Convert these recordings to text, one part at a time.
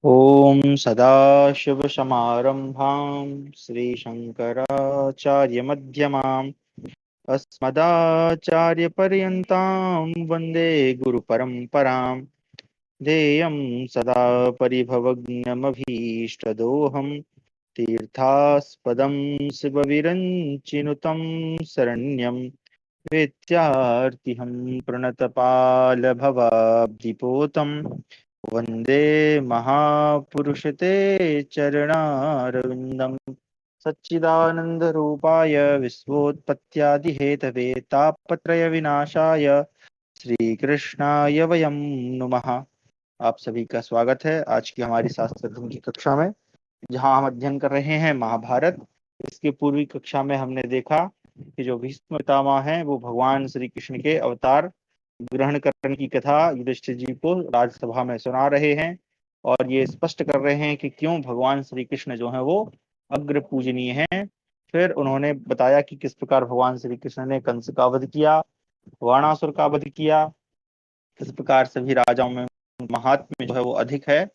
ॐ सदाशिवसमारम्भां श्रीशङ्कराचार्यमध्यमाम् अस्मदाचार्यपर्यन्तां वन्दे गुरुपरम्पराम्। ध्येयं सदा परिभवग्नमभीष्टदोहं तीर्थास्पदं शिवविरञ्चिनुतं शरण्यं वेत्यार्तिहं प्रणतपालभवाब्धिपोतं वन्दे महापुरुषते चरणारविन्दम्। सच्चिदानन्दरूपाय विश्वोत्पत्त्यादिहेतवे तापत्रय विनाशाय श्रीकृष्णाय वयं नुमः। आप सभी का स्वागत है आज की हमारी शास्त्र धर्म की कक्षा में, जहां हम अध्ययन कर रहे हैं महाभारत। इसके पूर्वी कक्षा में हमने देखा कि जो भीष्म पितामह हैं वो भगवान श्री कृष्ण के अवतार ग्रहण करने की कथा युधिष्ठिर जी को राज्यसभा में सुना रहे हैं और ये स्पष्ट कर रहे हैं कि क्यों भगवान श्री कृष्ण जो है वो अग्र पूजनीय हैं। फिर उन्होंने बताया कि किस प्रकार भगवान श्री कृष्ण ने कंस का वध किया, वाणासुर का वध किया, किस प्रकार सभी राजाओं में महात्म्य जो है वो अधिक है।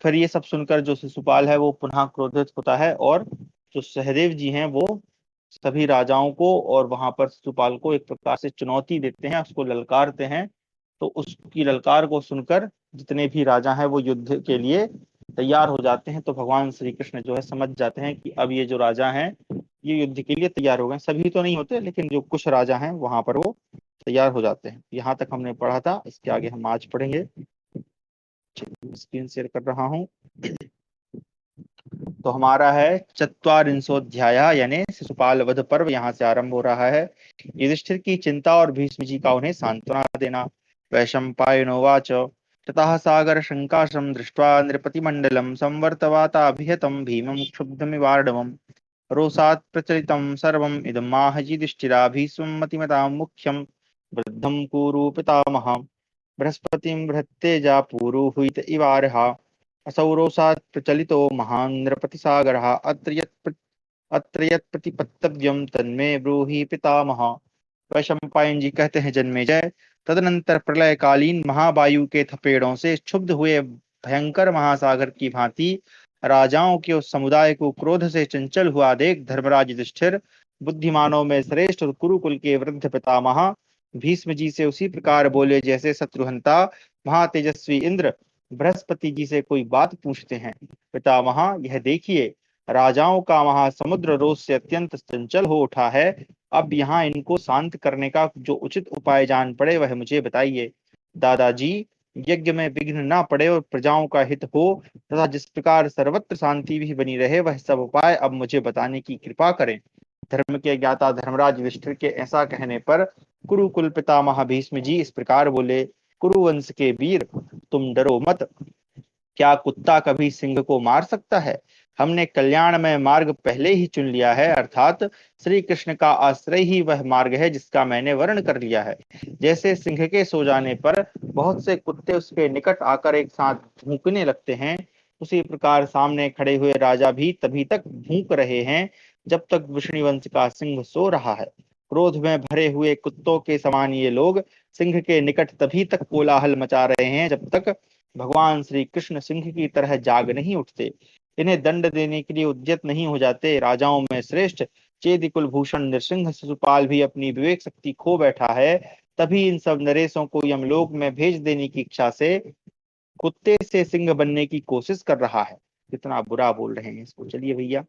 फिर ये सब सुनकर जो शिशुपाल है वो पुनः क्रोधित होता है और जो सहदेव जी हैं वो सभी राजाओं को और वहां पर शिशुपाल को एक प्रकार से चुनौती देते हैं, उसको ललकारते हैं। तो उसकी ललकार को सुनकर जितने भी राजा हैं वो युद्ध के लिए तैयार हो जाते हैं। तो भगवान श्री कृष्ण जो है समझ जाते हैं कि अब ये जो राजा हैं ये युद्ध के लिए तैयार हो गए। सभी तो नहीं होते, लेकिन जो कुछ राजा हैं वहां पर वो तैयार हो जाते हैं। यहाँ तक हमने पढ़ा था, इसके आगे हम आज पढ़ेंगे। स्क्रीन शेयर कर रहा हूँ। तो हमारा है चत्वारिंशोध्याय, यानी शिशुपाल वध पर्व यहाँ से आरंभ हो रहा है। युधिष्ठिर की चिंता और भीष्म जी का उन्हें सांत्वना देना। वैशंपायनोवाच ततः सागर शंकाशं दृष्ट्वा नृपतिमंडलम संवर्तवाताभिहतं भीमं क्षुब्धमिवार्णवम् रोषात् प्रचलितं सर्वम् इदमाह युधिष्ठिरा भीष्मं मतिमतां मुख्यं वृद्धं कुरु पितामह बृहस्पतिं बृहत्तेजा पुरुहुत इवारहा असौ रोषात् प्रचलितो महान् नृपतिसागरः अत्र यत् प्रतिपत्तव्यं तन्मे ब्रूहि पितामह। वैशंपायन जी कहते हैं, जन्मेजय, तदनंतर प्रलयकालीन महावायु के थपेड़ों से क्षुब्ध हुए भयंकर महासागर की भांति राजाओं के उस समुदाय को क्रोध से चंचल हुआ देख धर्मराज युधिष्ठिर बुद्धिमानों में श्रेष्ठ और कुरुकुल के वृद्ध पितामह भीष्म जी से उसी प्रकार बोले जैसे शत्रुहंता महातेजस्वी इंद्र बृहस्पति जी से कोई बात पूछते हैं। पितामह, यह देखिए, राजाओं का महासमुद्र रोष से अत्यंत चंचल हो उठा है। अब यहाँ इनको शांत करने का जो उचित उपाय जान पड़े वह मुझे बताइए। दादाजी, यज्ञ में विघ्न ना पड़े और प्रजाओं का हित हो तथा जिस प्रकार सर्वत्र शांति भी बनी रहे, वह सब उपाय अब मुझे बताने की कृपा करें। धर्म के ज्ञाता धर्मराज युधिष्ठिर के ऐसा कहने पर कुरुकुल पितामह भीष्म जी इस प्रकार बोले। कुरुवंश के वीर, तुम डरो मत। क्या कुत्ता कभी सिंह को मार सकता है? हमने कल्याणमय मार्ग पहले ही चुन लिया है, अर्थात श्री कृष्ण का आश्रय ही वह मार्ग है जिसका मैंने वर्ण कर लिया है। जैसे सिंह के सो जाने पर बहुत से कुत्ते उसके निकट आकर एक साथ भूकने लगते हैं, उसी प्रकार सामने खड़े हुए राजा भी तभी तक भूक रहे हैं जब तक वृषणिवंश का सिंह सो रहा है। क्रोध में भरे हुए कुत्तों के समान ये लोग सिंह के निकट तभी तक कोलाहल मचा रहे हैं जब तक भगवान श्री कृष्ण सिंह की तरह जाग नहीं उठते, इन्हें दंड देने के लिए उद्यत नहीं हो जाते। राजाओं में श्रेष्ठ चेदि कुलभूषण नृसिंह शिशुपाल भी अपनी विवेक शक्ति खो बैठा है। तभी इन सब नरेशों को यमलोक में भेज देने की इच्छा से कुत्ते से सिंह बनने की कोशिश कर रहा है। कितना बुरा बोल रहे हैं इसको। चलिए भैया,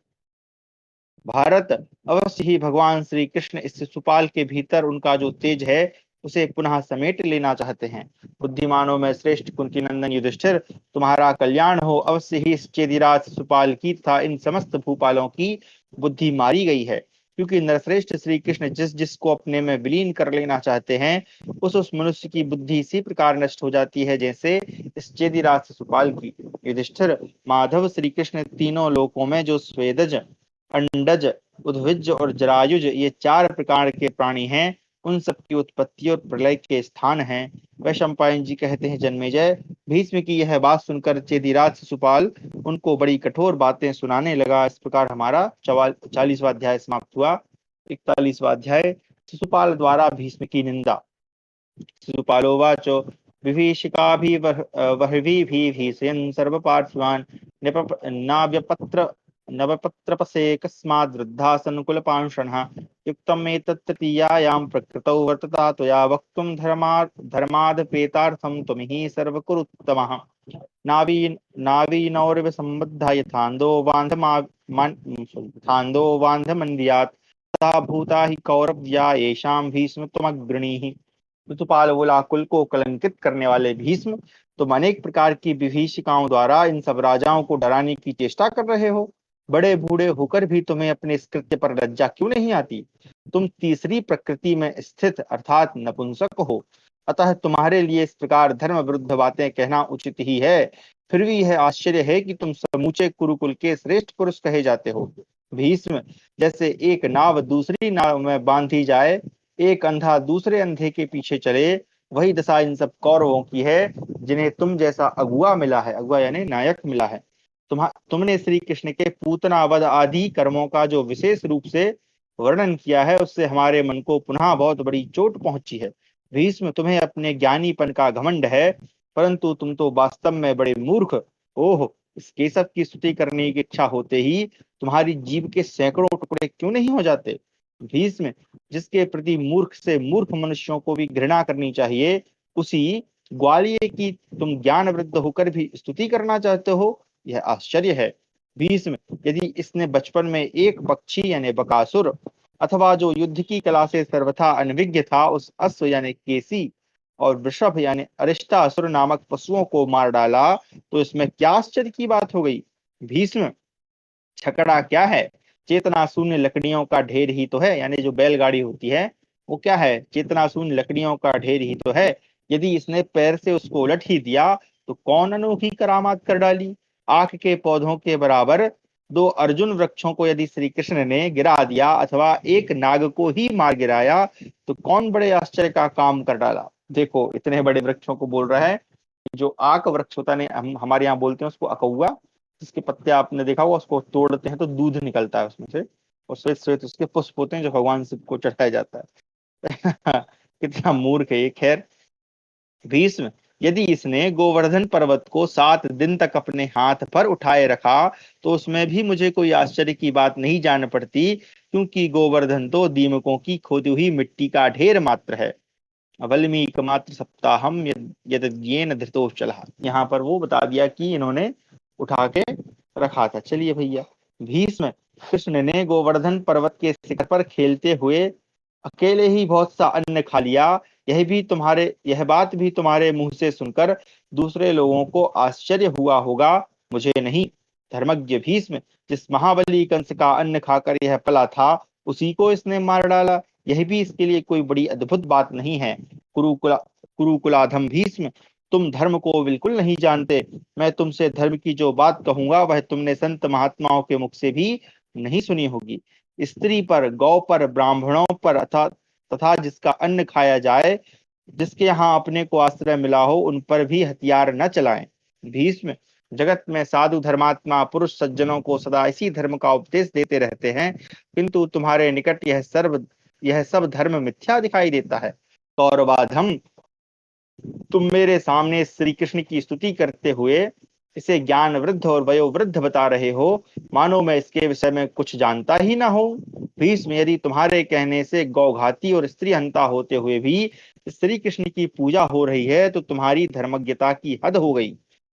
भारत अवश्य ही भगवान श्री कृष्ण इस शिशुपाल के भीतर उनका जो तेज है उसे पुनः समेट लेना चाहते हैं। बुद्धिमानों में श्रेष्ठ कुंती नंदन युधिष्ठिर, तुम्हारा कल्याण हो। अवश्य ही इस चेदिराज शिशुपाल की तथा इन समस्त भूपालों की बुद्धि मारी गई है, क्योंकि नरश्रेष्ठ श्री कृष्ण जिस जिसको अपने में विलीन कर लेना चाहते हैं उस मनुष्य की बुद्धि इसी प्रकार नष्ट हो जाती है जैसे इस चेदिराज शिशुपाल की। युधिष्ठिर, माधव श्री कृष्ण तीनों लोकों में जो स्वेदज, अंडज, उद्भिज और जरायुज ये चार प्रकार के प्राणी हैं, उन सबकी उत्पत्ति और प्रलय के स्थान हैं। वैशंपायन जी कहते हैं, जन्मेजय, भीष्म की यह बात सुनकर चेदिराज शिशुपाल उनको बड़ी कठोर बातें सुनाने लगा। इस प्रकार हमारा 40वां अध्याय समाप्त हुआ। 41वां अध्याय, शिशुपाल द्वारा भीष्म की निंदा। शिशुपालोवाच विभीषिका भी वह्वी भी भीषयन् सर्व पार्थिवान् नाव्यपत्र नवपत्रपसे कस्माद् वृद्धा सनुकुल पांशणः युक्तम् एतत् तृतीयायां प्रकृतौ वर्तता त्वया वक्तुं धर्मादपेतार्थं त्वमिहि सर्वकुरुत्तमः नावीनौर्विसम्बद्धा यथान्दो वान्धमन्यात् तथा भूता हि कौरव्या येषां भीष्म त्वमग्रणीः। ऋतुपाल बोला, कुल को कलंकित करने वाले भीष्म, तुम अनेक प्रकार की विभीषिकाओं द्वारा इन सब राजाओं को डराने की चेष्टा कर रहे हो। बड़े बूढ़े होकर भी तुम्हें अपने इस कृत्य पर लज्जा क्यों नहीं आती? तुम तीसरी प्रकृति में स्थित अर्थात नपुंसक हो, अतः तुम्हारे लिए इस प्रकार धर्म विरुद्ध बातें कहना उचित ही है। फिर भी यह आश्चर्य है कि तुम समूचे कुरुकुल के श्रेष्ठ पुरुष कहे जाते हो। भीष्म, जैसे एक नाव दूसरी नाव में बांधी जाए, एक अंधा दूसरे अंधे के पीछे चले, वही दशा इन सब कौरवों की है जिन्हें तुम जैसा अगुआ मिला है, अगुआ यानी नायक मिला है। तुमने श्री कृष्ण के पूतना वध आदि कर्मों का जो विशेष रूप से वर्णन किया है, उससे हमारे मन को पुनः बहुत बड़ी चोट पहुंची है। भीष्म, तुम्हें अपने ज्ञानीपन का घमंड है, परंतु तुम तो वास्तव में बड़े मूर्ख। ओह, इस केशव की स्तुति करने की इच्छा होते ही तुम्हारी जीभ के सैकड़ों टुकड़े क्यों नहीं हो जाते? भीष्म, जिसके प्रति मूर्ख से मूर्ख मनुष्यों को भी घृणा करनी चाहिए, उसी ग्वालियर की तुम ज्ञान वृद्ध होकर भी स्तुति करना चाहते हो, यह आश्चर्य है। भीष्म, यदि इसने बचपन में एक पक्षी यानी बकासुर अथवा जो युद्ध की कला से सर्वथा अनभिज्ञ था उस अश्व यानी केसी और वृषभ यानी अरिष्टासुर नामक पशुओं को मार डाला, तो इसमें क्या आश्चर्य की बात हो गई? भीष्म, छकड़ा क्या है? चेतना शून्य लकड़ियों का ढेर ही तो है, यानी जो बैलगाड़ी होती है वो क्या है? चेतना शून्य लकड़ियों का ढेर ही तो है। यदि इसने पैर से उसको उलट ही दिया तो कौन अनोखी करामात कर डाली? आंख के पौधों के बराबर दो अर्जुन वृक्षों को यदि श्री कृष्ण ने गिरा दिया अथवा एक नाग को ही मार गिराया, तो कौन बड़े आश्चर्य का काम कर डाला? देखो, इतने बड़े वृक्षों को बोल रहा है। जो आक वृक्ष होता है, हम हमारे यहाँ बोलते हैं उसको अकौआ, जिसके पत्ते आपने देखा होगा, उसको तोड़ते हैं तो दूध निकलता है उसमें से, और श्वेत श्वेत उसके पुष्प होते हैं जो भगवान शिव को चढ़ाया जाता है। कितना मूर्ख है ये। खैर भीष्म, यदि इसने गोवर्धन पर्वत को 7 दिन तक अपने हाथ पर उठाए रखा तो उसमें भी मुझे कोई आश्चर्य की बात नहीं जान पड़ती, क्योंकि गोवर्धन तो दीमकों की खोदी हुई मिट्टी का ढेर मात्र है। वल्मीक मात्र सप्ताहम यद्येन धृतोचलः, यहाँ पर वो बता दिया कि इन्होंने उठा के रखा था। चलिए भैया, भीष्म, कृष्ण ने गोवर्धन पर्वत के शिखर पर खेलते हुए अकेले ही बहुत सा अन्न खा लिया। यह बात भी तुम्हारे मुंह से सुनकर दूसरे लोगों को आश्चर्य हुआ होगा, मुझे नहीं। धर्मज्ञ भीष्म, जिस महाबली कंस का अन्न खाकर यह पला था, उसी को इसने मार डाला, यह भी इसके लिए कोई बड़ी अद्भुत बात नहीं है। कुरुकुलाधम भीष्म, तुम धर्म को बिल्कुल नहीं जानते। मैं तुमसे धर्म की जो बात कहूंगा वह तुमने संत महात्माओं के मुख से भी नहीं सुनी होगी। स्त्री पर, गौ पर, ब्राह्मणों पर तथा जिसका अन्न खाया जाए, जिसके यहाँ अपने को आश्रय मिला हो, उन पर भी हथियार न चलाएं। भीष्म, जगत में साधु धर्मात्मा पुरुष सज्जनों को सदा इसी धर्म का उपदेश देते रहते हैं, किंतु तुम्हारे निकट यह सब धर्म मिथ्या दिखाई देता है। कौरवाधम, तुम मेरे सामने श्री कृष्ण की स्तुति करते हुए इसे ज्ञान वृद्ध और वयोवृद्ध बता रहे हो, मानो मैं इसके विषय में कुछ जानता ही ना हो। भीष्म, यदि तुम्हारे कहने से गौघाती और स्त्री हंता होते हुए भी श्री कृष्ण की पूजा हो रही है, तो तुम्हारी धर्मज्ञता की हद हो गई।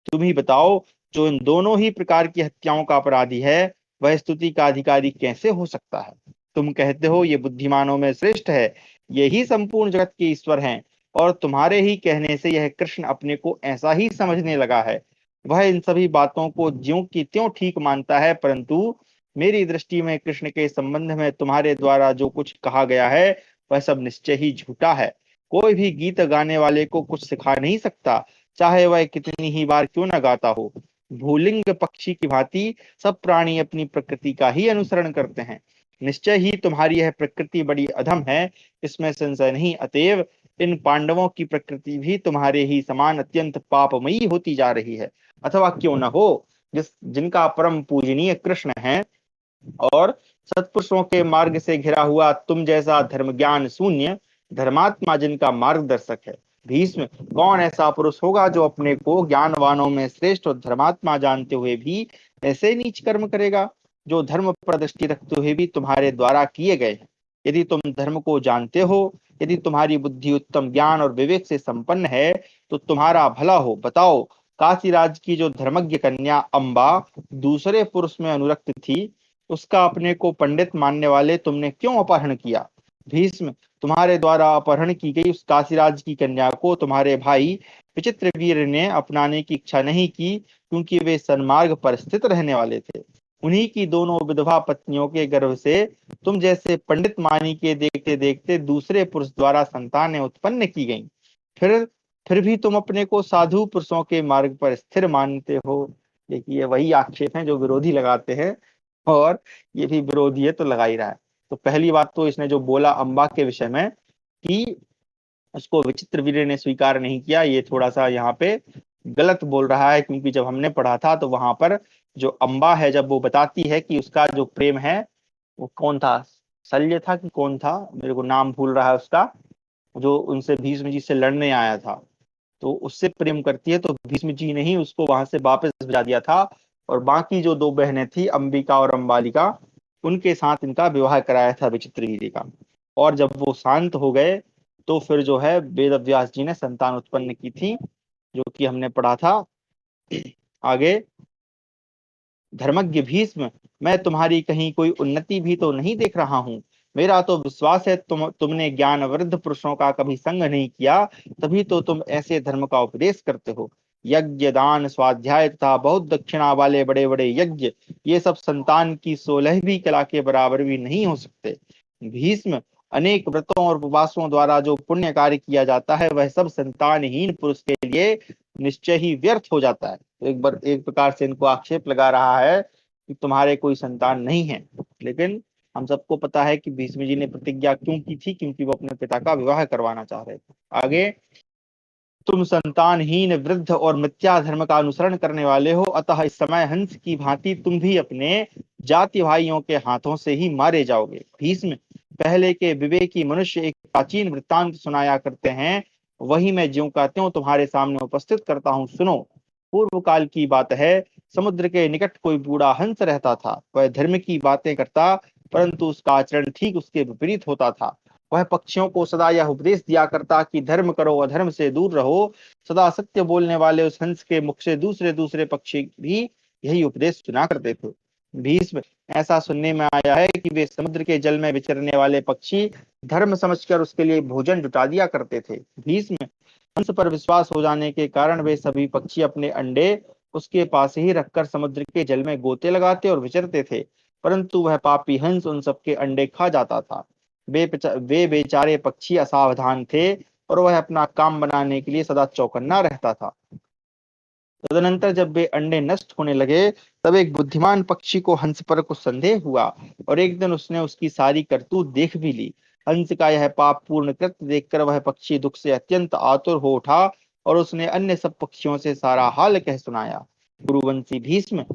तुम ही बताओ, जो इन दोनों ही प्रकार की हत्याओं का अपराधी है, वह स्तुति का अधिकारी कैसे हो सकता है? तुम कहते हो ये बुद्धिमानों में श्रेष्ठ है, यही संपूर्ण जगत के ईश्वर हैं, और तुम्हारे ही कहने से यह कृष्ण अपने को ऐसा ही समझने लगा है। वह इन सभी बातों को ज्यों की त्यों ठीक मानता है, परंतु मेरी दृष्टि में कृष्ण के संबंध में तुम्हारे द्वारा जो कुछ कहा गया है वह सब निश्चय ही झूठा है। कोई भी गीत गाने वाले को कुछ सिखा नहीं सकता, चाहे वह कितनी ही बार क्यों न गाता हो। भूलिंग पक्षी की भांति सब प्राणी अपनी प्रकृति का ही अनुसरण करते हैं। निश्चय ही तुम्हारी यह प्रकृति बड़ी अधम है, इसमें संशय नहीं। अतएव इन पांडवों की प्रकृति भी तुम्हारे ही समान अत्यंत पापमयी होती जा रही है। अथवा क्यों न हो, जिनका परम पूजनीय कृष्ण है और सत्पुरुषों के मार्ग से घिरा हुआ तुम जैसा धर्म ज्ञान शून्य धर्मात्मा जिनका मार्गदर्शक है, भीष्म, कौन ऐसा पुरुष होगा जो अपने को ज्ञानवानों में श्रेष्ठ और धर्मात्मा जानते हुए भी ऐसे नीच कर्म करेगा, जो धर्म पर दृष्टि रखते हुए भी तुम्हारे द्वारा किए गए हैं। यदि तुम धर्म को जानते हो, यदि तुम्हारी बुद्धि उत्तम ज्ञान और विवेक से संपन्न है, तो तुम्हारा भला हो। बताओ, काशीराज की जो धर्मज्ञ कन्या अंबा दूसरे पुरुष में अनुरक्त थी, उसका अपने को पंडित मानने वाले तुमने क्यों अपहरण किया? भीष्म, तुम्हारे द्वारा अपहरण की गई उस काशीराज की कन्या को तुम्हारे भाई विचित्रवीर्य ने अपनाने की इच्छा नहीं की, क्योंकि वे सन्मार्ग पर स्थित रहने वाले थे। उन्हीं की दोनों विधवा पत्नियों के गर्भ से तुम जैसे पंडित मानी के देखते देखते दूसरे पुरुष द्वारा संतानें उत्पन्न की गईं। फिर फिर भी तुम अपने को साधु पुरुषों के मार्ग पर स्थिर मानते हो। देखिए, वही आक्षेप है जो विरोधी लगाते हैं, और ये भी विरोधी है तो लगा ही रहा है। तो पहली बात तो इसने जो बोला अंबा के विषय में कि उसको विचित्र वीर्य ने स्वीकार नहीं किया, ये थोड़ा सा यहाँ पे गलत बोल रहा है, क्योंकि जब हमने पढ़ा था तो वहां पर जो अंबा है, जब वो बताती है कि उसका जो प्रेम है, वो कौन था, शल्य था कि कौन था, मेरे को नाम भूल रहा है उसका, जो उनसे भीष्म जी से लड़ने आया था, तो उससे प्रेम करती है, तो भीष्म जी ने ही उसको वहां से वापस भेजा दिया था। और बाकी जो दो बहनें थी, अंबिका और अंबालिका, उनके साथ इनका विवाह कराया था विचित्रवीर्य का। और जब वो शांत हो गए, तो फिर जो है वेद व्यास जी ने संतान उत्पन्न की थी, जो कि हमने पढ़ा था आगे। धर्मज्ञ भीष्म, मैं तुम्हारी कहीं कोई उन्नति भी तो नहीं देख रहा हूँ। मेरा तो विश्वास है तुमने ज्ञान वृद्ध पुरुषों का कभी संग नहीं किया, तभी तो तुम ऐसे धर्म का उपदेश करते हो। यज्ञ दान स्वाध्याय तथा बहुत दक्षिणा वाले बड़े बड़े यज्ञ, ये सब संतान की 16वीं कला के बराबर भी नहीं हो सकते। भीष्म, अनेक व्रतों और उपवासों द्वारा जो पुण्य कार्य किया जाता है, वह सब संतानहीन पुरुष के लिए निश्चय ही व्यर्थ हो जाता है। तो एक बार एक प्रकार से इनको आक्षेप लगा रहा है कि तुम्हारे कोई संतान नहीं है। लेकिन हम सबको पता है कि भीष्म जी ने प्रतिज्ञा क्यों की थी, क्योंकि वो अपने पिता का विवाह करवाना चाह रहे थे। आगे, तुम संतानहीन वृद्ध और मिथ्या धर्म का अनुसरण करने वाले हो, अतः इस समय हंस की भांति तुम भी अपने जाति भाइयों के हाथों से ही मारे जाओगे। भीष्म, पहले के विवेकी मनुष्य एक प्राचीन वृत्तांत सुनाया करते हैं, वही मैं ज्यों का त्यों तुम्हारे सामने उपस्थित करता हूँ, सुनो। पूर्व काल की बात है, समुद्र के निकट कोई बूढ़ा हंस रहता था। वह धर्म की बातें करता, परंतु उसका आचरण ठीक उसके विपरीत होता था। वह पक्षियों को सदा यह उपदेश दिया करता कि धर्म करो, अधर्म से दूर रहो। सदा सत्य बोलने वाले उस हंस के मुख से दूसरे दूसरे पक्षी भी यही उपदेश सुना करते थे। भीष्म, ऐसा सुनने में आया है कि वे समुद्र के जल में विचरने वाले पक्षी धर्म समझकर उसके लिए भोजन जुटा दिया करते थे। भीष्म, हंस पर विश्वास हो जाने के कारण वे सभी पक्षी अपने अंडे उसके पास ही रखकर समुद्र के जल में गोते लगाते और विचरते थे, परंतु वह पापी हंस उन सबके अंडे खा जाता था। वे बेचारे पक्षी असावधान थे, और वह अपना काम बनाने के लिए सदा चौकन्ना रहता था। तदनंतर जब वे अंडे नष्ट होने लगे, तब एक बुद्धिमान पक्षी को हंस पर कुछ संदेह हुआ, और एक दिन उसने उसकी सारी करतूत देख भी ली। हंस का यह पाप पूर्ण कृत्य देखकर वह पक्षी दुख से अत्यंत आतुर हो उठा, और उसने अन्य सब पक्षियों से सारा हाल कह सुनाया। गुरुवंशी भीष्म,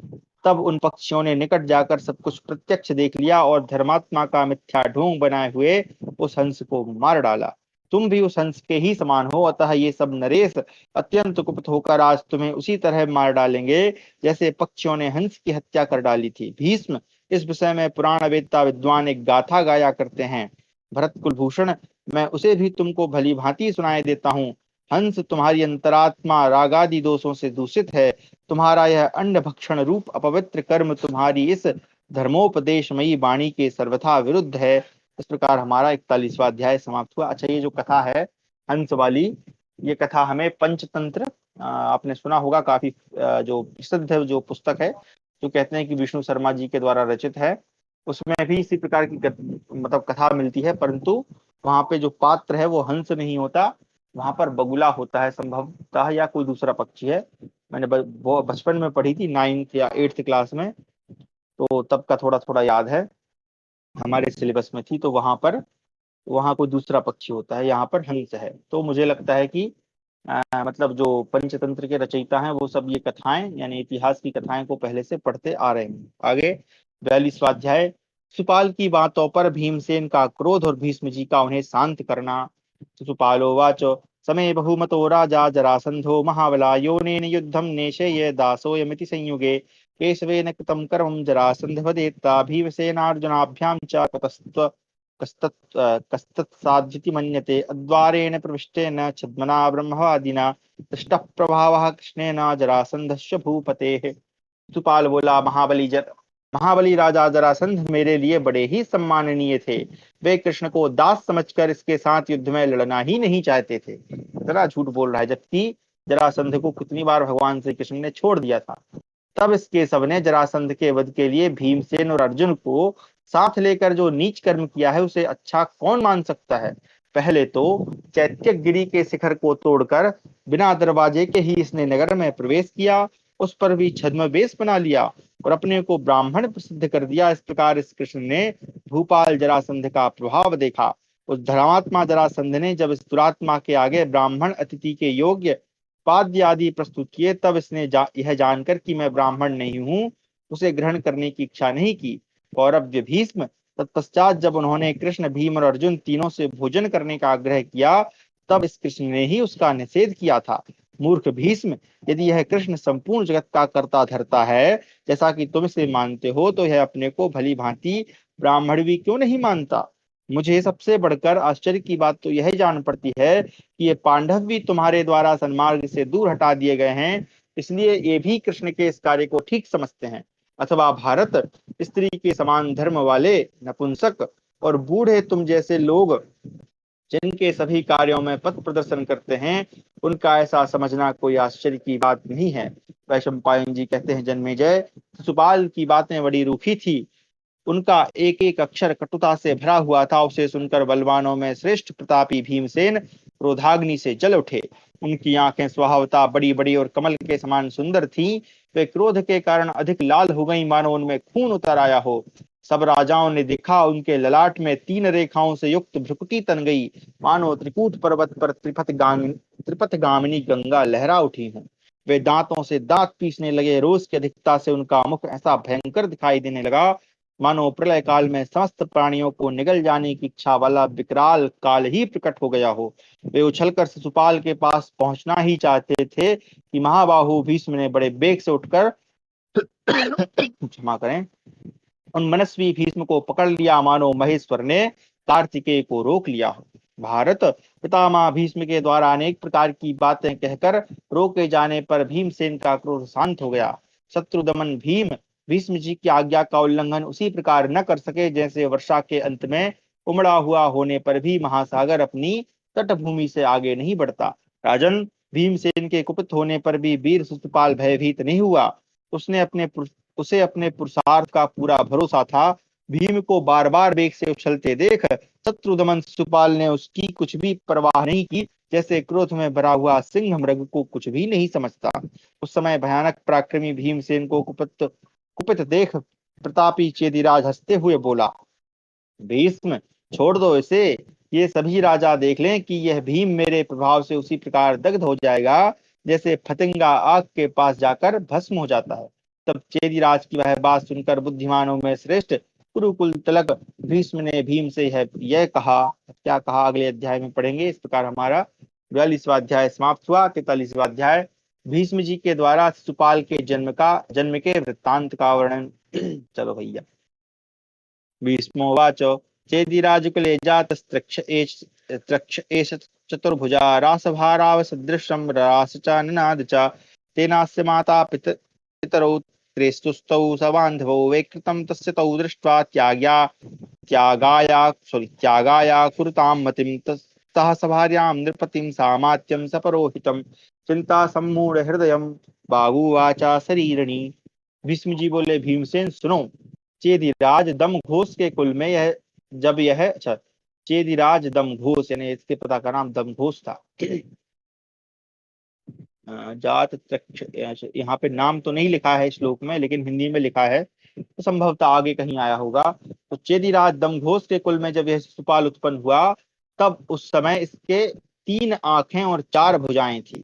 तब उन पक्षियों ने निकट जाकर सब कुछ प्रत्यक्ष देख लिया, और धर्मात्मा का मिथ्या ढोंग बनाए हुए उस हंस को मार डाला। तुम भी उस हंस के ही समान हो, अतः ये सब नरेश अत्यंत कुपित होकर आज तुम्हें उसी तरह मार डालेंगे, जैसे पक्षियों ने हंस की हत्या कर डाली थी। भीष्म, इस विषय में पुराण वेत्ता विद्वान एक गाथा गाया करते हैं। भरत कुलभूषण, मैं उसे भी तुमको भली भांति सुनाए देता हूँ। हंस, तुम्हारी अंतरात्मा रागादि दोषों से दूषित है। तुम्हारा यह अंड भक्षण रूप अपवित्र कर्म तुम्हारी इस धर्मोपदेशमयी वाणी के सर्वथा विरुद्ध है। इस प्रकार हमारा 41वां अध्याय समाप्त हुआ। अच्छा, ये जो कथा है हंस वाली, ये कथा हमें पंचतंत्र, आपने सुना होगा, काफी जो प्रसिद्ध जो पुस्तक है, जो कहते हैं कि विष्णु शर्मा जी के द्वारा रचित है, उसमें भी इसी प्रकार की मतलब कथा मिलती है, परंतु वहां पे जो पात्र है वो हंस नहीं होता, वहां पर बगुला होता है संभवतः, या कोई दूसरा पक्षी है। मैंने वो बचपन में पढ़ी थी, 9th या 8th क्लास में, तो तब का थोड़ा थोड़ा याद है, हमारे सिलेबस में थी। तो वहां कोई दूसरा पक्षी होता है, यहाँ पर हंस है। तो मुझे लगता है कि मतलब जो पंचतंत्र के रचयिता हैं, वो सब ये कथाएं यानी इतिहास की कथाएं को पहले से पढ़ते आ रहे हैं। आगे 42वां अध्याय, सुपाल की बातों पर भीमसेन का क्रोध और भीष्म जी का उन्हें शांत करना। सुपालोवाच, समय बहुमतो राजा जरासंधो महाबला योनेन युद्धम नेशेय दासोऽयमिति संयुगे केशवेन कृतं कर्मं जरासन्धवदेत्ता भीमसेनार्जुनाभ्यां च कस्तत्साध्यति मन्यते अद्वारेण प्रविष्टेन छद्मना ब्रह्मवादिना दृष्टः प्रभावः कृष्णेन जरासन्धस्य भूपतेः। शिशुपाल बोला, महाबली राजा जरासंध मेरे लिए बड़े ही सम्माननीय थे। वे कृष्ण को दास समझकर इसके साथ युद्ध में लड़ना ही नहीं चाहते थे। जरा झूठ बोल रहा है, जबकि जरासंध को कितनी बार भगवान श्री कृष्ण ने छोड़ दिया था। तब इसके सबने जरासंध के वध के लिए भीमसेन और अर्जुन को साथ लेकर जो नीच कर्म किया है उसे अच्छा कौन मान सकता है। पहले तो चैत्यगिरी के शिखर को तोड़कर बिना दरवाजे के ही इसने नगर में प्रवेश किया, उस पर भी छद्म वेश बना लिया और अपने को ब्राह्मण प्रसिद्ध कर दिया। इस प्रकार इस कृष्ण ने भूपाल जरासंध का प्रभाव देखा। उस धर्मात्मा जरासंध ने जब इस दुरात्मा के आगे ब्राह्मण अतिथि के योग्य पाद्य आदि प्रस्तुत किए, तब इसने यह जानकर कि मैं ब्राह्मण नहीं हूं, उसे ग्रहण करने की इच्छा नहीं की। कौरव्य भीष्म तत्पश्चात जब उन्होंने कृष्ण, भीम और अर्जुन तीनों से भोजन करने का आग्रह किया, तब इस कृष्ण ने ही उसका निषेध किया था। मूर्ख भीष्म, यदि यह कृष्ण संपूर्ण जगत का कर्ता धर्ता है जैसा कि तुम इसे मानते हो, तो यह अपने को भली भांति ब्राह्मण भी क्यों नहीं मानता। मुझे सबसे बढ़कर आश्चर्य की बात तो यह जान पड़ती है कि ये पांडव भी तुम्हारे द्वारा सन्मार्ग से दूर हटा दिए गए हैं, इसलिए ये भी कृष्ण के इस कार्य को ठीक समझते हैं। अथवा भारत, स्त्री के समान धर्म वाले नपुंसक और बूढ़े तुम जैसे लोग जिनके सभी कार्यों में पथ प्रदर्शन करते हैं, उनका ऐसा समझना कोई आश्चर्य की बात नहीं है। वैशंपायन जी कहते हैं, जन्मेजय, शिशुपाल की बातें बड़ी रूखी थी। उनका एक एक अक्षर कटुता से भरा हुआ था। उसे सुनकर बलवानों में श्रेष्ठ प्रतापी भीमसेन क्रोधाग्नि से जल उठे। उनकी आंखें स्वभावतः बड़ी बड़ी और कमल के समान सुंदर थीं। वे क्रोध के कारण अधिक लाल हो गई, मानो उनमें खून उतर आया हो। सब राजाओं ने देखा, उनके ललाट में 3 रेखाओं से युक्त भ्रुकुटी तन गई, मानो त्रिकूट पर्वत पर त्रिपथगामिनी गंगा लहरा उठी हो। वे दांतों से दांत पीसने लगे। रोष की अधिकता से उनका मुख ऐसा भयंकर दिखाई देने लगा, मानो प्रलय काल में समस्त प्राणियों को निगल जाने की इच्छा वाला विकराल काल ही प्रकट हो गया हो। वे उछलकर शिशुपाल के पास पहुंचना ही चाहते थे कि महाबाहु भीष्म ने बड़े बेग से उठकर क्षमा करें, उन मनस्वी भीष्म को पकड़ लिया, मानो महेश्वर ने कार्तिकेय को रोक लिया हो। भारत, पितामह भीष्म के द्वारा अनेक प्रकार की बातें कहकर रोके जाने पर भीमसेन का क्रोध शांत हो गया। शत्रुदमन भीम भीष्म जी की आज्ञा का उल्लंघन उसी प्रकार न कर सके जैसे वर्षा के अंत में उमड़ा हुआ होने पर भी महासागर अपनी तटभूमि से आगे नहीं बढ़ता। राजन, भीमसेन के कुपित होने पर भी वीर शिशुपाल भयभीत नहीं हुआ। उसने अपने उसे अपने पुरुषार्थ का पूरा भरोसा था। भीम को बार बार वेग से उछलते देख शत्रुदमन शिशुपाल ने उसकी कुछ भी परवाह नहीं की, जैसे क्रोध में भरा हुआ सिंह मृग को कुछ भी नहीं समझता। उस समय भयानक पराक्रमी भीमसेन को कुपित कुपित देख प्रतापी चेदिराज हंसते हुए बोला, भीष्म, छोड़ दो इसे। ये सभी राजा देख लें कि यह भीम मेरे प्रभाव से उसी प्रकार दग्ध हो जाएगा जैसे फतिंगा आग के पास जाकर भस्म हो जाता है। तब चेदिराज की वह बात सुनकर बुद्धिमानों में श्रेष्ठ कुरुकुल तिलक भीष्म ने भीम से यह कहा। क्या कहा अगले अध्याय में पढ़ेंगे। इस प्रकार हमारा 42वां अध्याय समाप्त हुआ। 43वां अध्याय भीष्म जी के द्वारा शिशुपाल के जन्म के वृत्तांत का वर्णन। चलो भैया। भीष्मोवाच, चेदिराजकुले जातस्त्रक्ष एष चतुर्भुजा रासभारावसदृशं रास च निनाद च तेनास्य माता पितरौ त्रेस्तुस्तौ सबान्धवौ वैकृतं तस्य तौ दृष्ट्वा त्यागाया कुरुतां मतिं ततः सभार्यां नृपतिं सामात्यं सपरोहितं चिंता सम्मूढ़ हृदयं बाहुवाचा शरीरणी। भीष्म जी बोले, भीमसेन सुनो, चेदिराज दम घोष के कुल में चेदिराज दम घोष यानी इसके पिता का नाम दम घोष था। जात तक्ष, यहाँ पे नाम तो नहीं लिखा है श्लोक में, लेकिन हिंदी में लिखा है, तो संभवतः आगे कहीं आया होगा। तो चेदिराज दम घोष के कुल में जब यह शिशुपाल उत्पन्न हुआ, तब उस समय इसके 3 आंखें और 4 भुजाएं थी।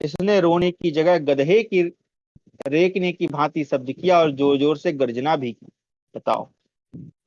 इसने रोने की जगह गधे की रेकने की भांति शब्द किया और जोर जोर से गर्जना भी की। बताओ,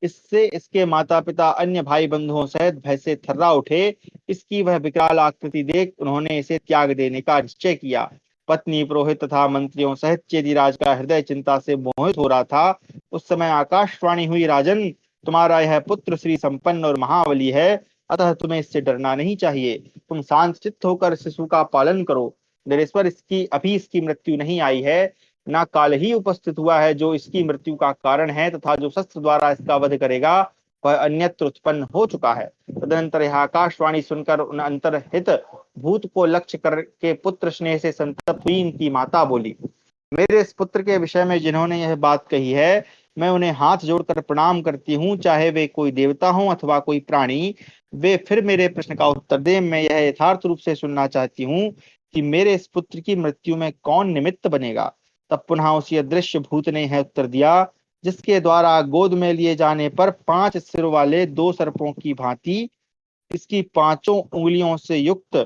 इससे इसके माता पिता अन्य भाई बंधुओं सहित भय से थर्रा उठे। इसकी वह विकराल आकृति देख उन्होंने इसे त्याग देने का निश्चय किया। पत्नी, पुरोहित तथा मंत्रियों सहित चेदीराज का हृदय चिंता से मोहित हो रहा था। उस समय आकाशवाणी हुई, राजन, तुम्हारा यह पुत्र श्री संपन्न और महाबली है, अतः तुम्हें इससे डरना नहीं चाहिए। तुम शांत चित्त होकर शिशु का पालन करो। नरेश्वर, इसकी अभी इसकी मृत्यु नहीं आई है, ना काल ही उपस्थित हुआ है जो इसकी मृत्यु का कारण है, तथा जो शस्त्र द्वारा इसका वध करेगा वह अन्यत्र उत्पन्न हो चुका है। तदनंतर यह आकाशवाणी सुनकर उन अंतर्हित भूत को लक्ष्य करके पुत्र स्नेह से संतप्त हुई इनकी माता बोली, मेरे इस पुत्र के विषय में जिन्होंने यह बात कही है, मैं उन्हें हाथ जोड़कर प्रणाम करती हूँ, चाहे वे कोई देवता हों अथवा कोई प्राणी। वे फिर मेरे प्रश्न का उत्तर दें। मैं यह यथार्थ रूप से सुनना चाहती हूँ कि मेरे इस पुत्र की मृत्यु में कौन निमित्त बनेगा। तब पुनः उसी अदृश्य भूत ने यह उत्तर दिया, जिसके द्वारा गोद में लिए जाने पर 5 सिर वाले 2 सर्पों की भांति इसकी 5 उंगलियों से युक्त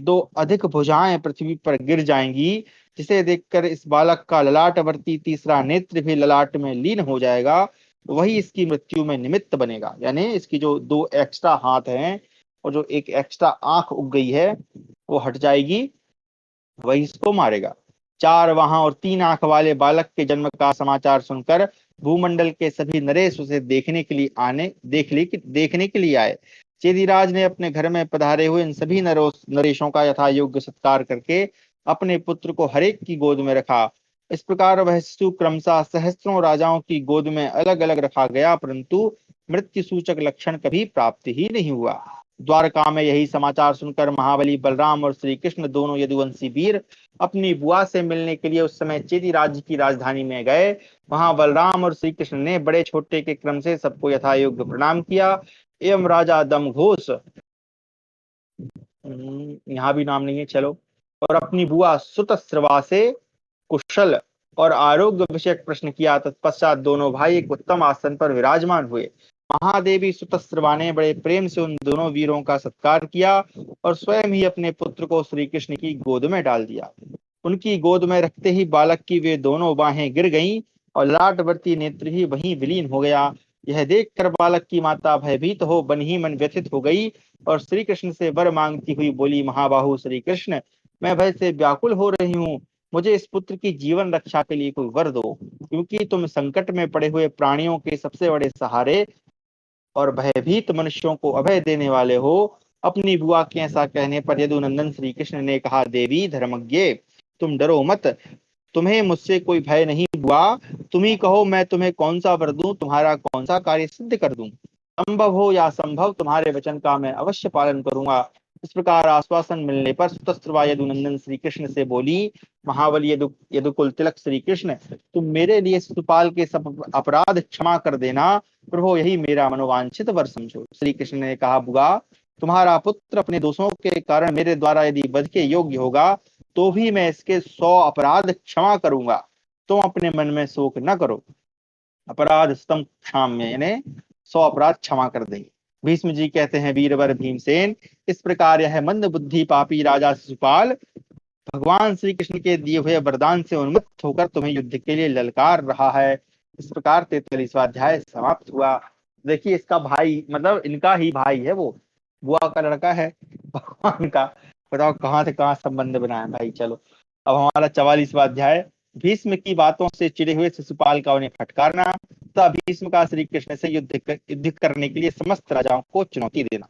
2 अधिक भुजाएं पृथ्वी पर गिर जाएंगी, जिसे देखकर इस बालक का ललाटवर्ती तीसरा नेत्र भी ललाट में लीन हो जाएगा। वही इसकी मृत्यु में निमित्त बनेगा। यानी इसकी जो 2 एक्स्ट्रा हाथ हैं और जो एक एक्स्ट्रा आंख उग गई है वो हट जाएगी, वही इसको मारेगा। 4 वहां और 3 आंख वाले बालक के जन्म का समाचार सुनकर भूमंडल के सभी नरेश उसे देखने के लिए आए। चेदीराज ने अपने घर में पधारे हुए इन सभी नरेशों का यथा योग्य सत्कार करके अपने पुत्र को हरेक की गोद में रखा। इस प्रकार वह शिशु क्रमशः सहस्त्रों राजाओं की गोद में अलग अलग रखा गया, परंतु मृत्यु सूचक लक्षण कभी प्राप्त ही नहीं हुआ। द्वारका में यही समाचार सुनकर महाबली बलराम और श्री कृष्ण दोनों यदुवंशी वीर अपनी बुआ से मिलने के लिए उस समय चेदी राज्य की राजधानी में गए। वहां बलराम और श्री कृष्ण ने बड़े छोटे के क्रम से सबको यथा योग्य प्रणाम किया एवं राजा दमघोष, यहाँ भी नाम नहीं है, चलो, और अपनी बुआ सुतस्रवा से कुशल और आरोग्य विषयक प्रश्न किया। तत्पश्चात दोनों भाई एक उत्तम आसन पर विराजमान हुए। महादेवी सुतस्रवा ने बड़े प्रेम से उन दोनों वीरों का सत्कार किया और स्वयं ही अपने पुत्र को श्री कृष्ण की गोद में डाल दिया। उनकी गोद में रखते ही बालक की वे दोनों बाहें गिर गईं और लाटवर्ती नेत्र ही वहीं विलीन हो गया। यह देखकर बालक की माता भयभीत हो मन ही मन व्यथित हो गई और श्री कृष्ण से वर मांगती हुई बोली, महाबाहु श्री कृष्ण, मैं भय से व्याकुल हो रही हूँ, मुझे इस पुत्र की जीवन रक्षा के लिए कोई वर दो, क्योंकि तुम संकट में पड़े हुए प्राणियों के सबसे बड़े सहारे और भयभीत मनुष्यों को अभय देने वाले हो। अपनी बुआ के ऐसा कहने पर यदुनंदन श्री कृष्ण ने कहा, देवी धर्मज्ञे, तुम डरो मत, तुम्हें मुझसे कोई भय नहीं बुआ। तुम ही कहो मैं तुम्हें कौन सा वर दूं, तुम्हारा कौन सा कार्य सिद्ध कर दूं। संभव हो या असंभव तुम्हारे वचन का मैं अवश्य पालन करूंगा। इस प्रकार आश्वासन मिलने पर सुतस्त्रवा यदुनंदन श्री कृष्ण से बोली, महाबली यदुकुल तिलक श्री कृष्ण, तुम मेरे लिए शिशुपाल के सब अपराध क्षमा कर देना। प्रभु यही मेरा मनोवांछित वर समझो। श्री कृष्ण ने कहा, बुआ, तुम्हारा पुत्र अपने दोषों के कारण मेरे द्वारा यदि वध के योग्य होगा तो भी मैं इसके 100 अपराध क्षमा करूंगा। तुम अपने मन में शोक न करो, अपराध स्तम क्षाम्य, यानी 100 अपराध क्षमा कर देंगे। भीष्म जी कहते हैं, वीरवर भीमसेन, इस प्रकार यह मंद बुद्धि पापी राजा शिशुपाल भगवान श्री कृष्ण के दिए हुए वरदान से उन्मत्त होकर तुम्हें युद्ध के लिए ललकार रहा है। इस प्रकार 43वां अध्याय समाप्त हुआ। देखिए, इसका भाई, मतलब इनका ही भाई है वो, बुआ का लड़का है भगवान का। बताओ कहाँ से कहाँ संबंध बनाया भाई। चलो, अब हमारा 44वां अध्याय, भीष्म की बातों से चिढ़े हुए शिशुपाल का उन्हें फटकारना तथा भीष्म का श्री कृष्ण से युद्ध करने के लिए समस्त राजाओं को चुनौती देना।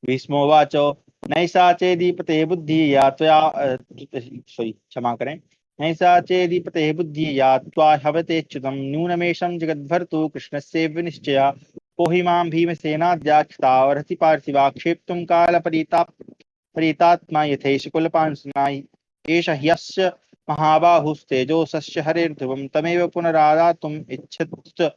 भीष्मोवाच नैषा चेदीपते बुद्धि या त्वया सॉरी क्षमा करें, नैषा चेदीपते बुद्धि या त्वा हवतेच्युतम न्यूनमेषं जगद्भर्तु कृष्णस्य विनिश्चया को हि मां भीमसेनाद्याक्षिता अर्हति पार्थिवा क्षेप्तुं कालपरीतात्मा यथेश कुलपांसुना एष ह्यस्य महाबाहुस्तेजोषस्य हरेर्ध्रुवं तमेव पुनरादातुम् इच्छति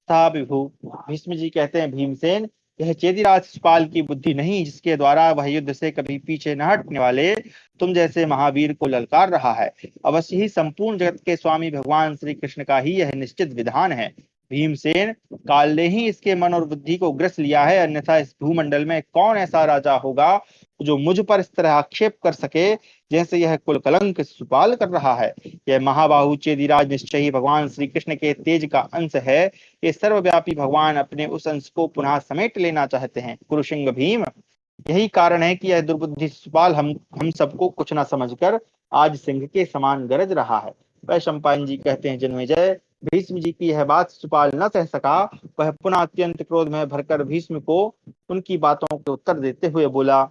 सा विभु। भीष्म जी कहते हैं, भीमसेन, यह चेदीराज शिशुपाल की बुद्धि नहीं, जिसके द्वारा वह युद्ध से कभी पीछे न हटने वाले तुम जैसे महावीर को ललकार रहा है। अवश्य ही संपूर्ण जगत के स्वामी भगवान श्री कृष्ण का ही यह निश्चित विधान है। भीमसेन, काल ने ही इसके मन और बुद्धि को ग्रस लिया है, अन्यथा इस भूमंडल में कौन ऐसा राजा होगा जो मुझ पर इस तरह आक्षेप कर सके जैसे यह कुल कलंक शिशुपाल कर रहा है। यह महाबाहु चेदिराज निश्चय ही भगवान श्री कृष्ण के तेज का अंश है। ये सर्वव्यापी भगवान अपने उस अंश को पुनः समेट लेना चाहते हैं। कुरुशिंग भीम, यही कारण है कि यह दुर्बुद्धि शिशुपाल हम सबको कुछ न समझकर आज सिंह के समान गरज रहा है। वैशंपायन जी कहते हैं, जन्मेजय, भीष्म जी की यह बात शिशुपाल न सह सका। वह पुनः अत्यंत क्रोध में भरकर भीष्म को उनकी बातों के उत्तर देते हुए बोला।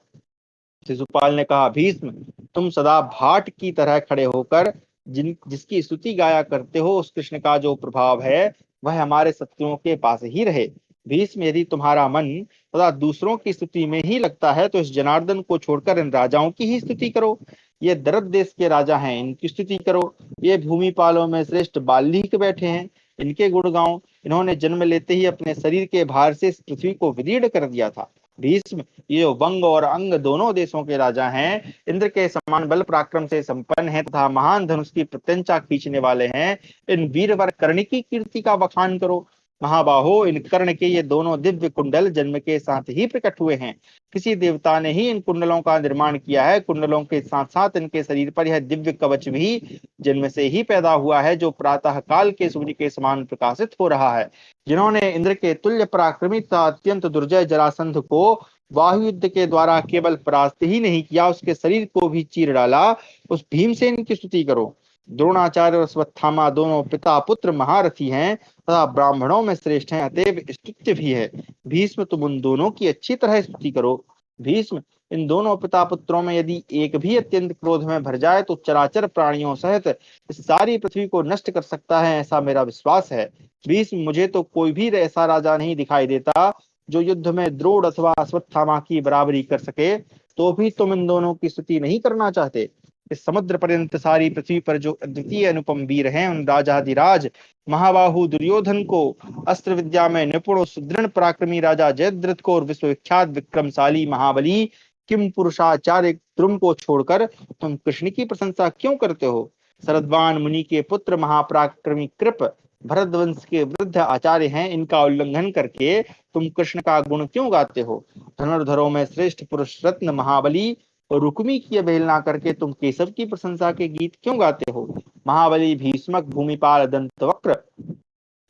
शिशुपाल ने कहा, भीष्म, तुम सदा भाट की तरह खड़े होकर जिसकी स्तुति गाया करते हो, उस कृष्ण का जो प्रभाव है वह हमारे शत्रुओं के पास ही रहे। भीष्म, यदि तुम्हारा मन सदा दूसरों की स्तुति में ही लगता है तो इस जनार्दन को छोड़कर इन राजाओं की ही स्तुति करो। ये दरद देश के राजा हैं, इनकी स्तुति करो। ये भूमिपालों में श्रेष्ठ बाल्मीकि बैठे हैं, इनके गुण गाओ। इन्होंने जन्म लेते ही अपने शरीर के भार से इस पृथ्वी को विदीर्ण कर दिया था। भीष्म, ये वंग और अंग दोनों देशों के राजा हैं, इंद्र के समान बल पराक्रम से संपन्न हैं तथा महान धनुष की प्रत्यंचा खींचने वाले हैं। इन वीरवर कर्ण की कीर्ति का बखान करो। महाबाहो, इन कर्ण के ये दोनों दिव्य कुंडल जन्म के साथ ही प्रकट हुए हैं। किसी देवता ने ही इन कुंडलों का निर्माण किया है। कुंडलों के साथ साथ इनके शरीर पर यह दिव्य कवच भी जन्म से ही पैदा हुआ है, जो प्रातः काल के सूर्य के समान प्रकाशित हो रहा है। जिन्होंने इंद्र के तुल्य पराक्रमी तथा अत्यंत दुर्जय जरासंध को वायु युद्ध के द्वारा केवल परास्त ही नहीं किया, उसके शरीर को भी चीर डाला, उस भीमसेन की स्तुति करो। द्रोणाचार्य और अश्वत्थामा दोनों पिता पुत्र महारथी हैं तथा ब्राह्मणों में श्रेष्ठ हैं, अतएव स्तुत्य भी है। भीष्म, तुम उन दोनों की अच्छी तरह स्तुति करो। भीष्म, इन दोनों पिता पुत्रों में यदि एक भी अत्यंत क्रोध में भर जाए तो चराचर प्राणियों सहित इस सारी पृथ्वी को नष्ट कर सकता है, ऐसा मेरा विश्वास है। भीष्म, मुझे तो कोई भी ऐसा राजा नहीं दिखाई देता जो युद्ध में द्रोण अथवा अश्वत्थामा की बराबरी कर सके, तो भी तुम इन दोनों की स्तुति नहीं करना चाहते। इस समुद्र पर्यंत सारी पृथ्वी पर जो अद्वितीय अनुपम वीर हैं, उन राजाधिराज महाबाहु दुर्योधन को, अस्त्र विद्या में निपुण और सुदृढ़ पराक्रमी राजा जयद्रथ को और विश्वविख्यात विक्रमशाली महाबली किम पुरुषाचार्य द्रुम को छोड़कर तुम कृष्ण की प्रशंसा क्यों करते हो? शरद्वान मुनि के पुत्र महापराक्रमी कृप भरतवंश के वृद्ध आचार्य हैं, इनका उल्लंघन करके तुम कृष्ण का गुण क्यों गाते हो? धनुर्धरों में श्रेष्ठ पुरुष रत्न महाबली और रुक्मी की अवहेलना करके तुम केशव की प्रशंसा के गीत क्यों गाते हो? महाबली भीष्मक भूमिपाल दंतवक्र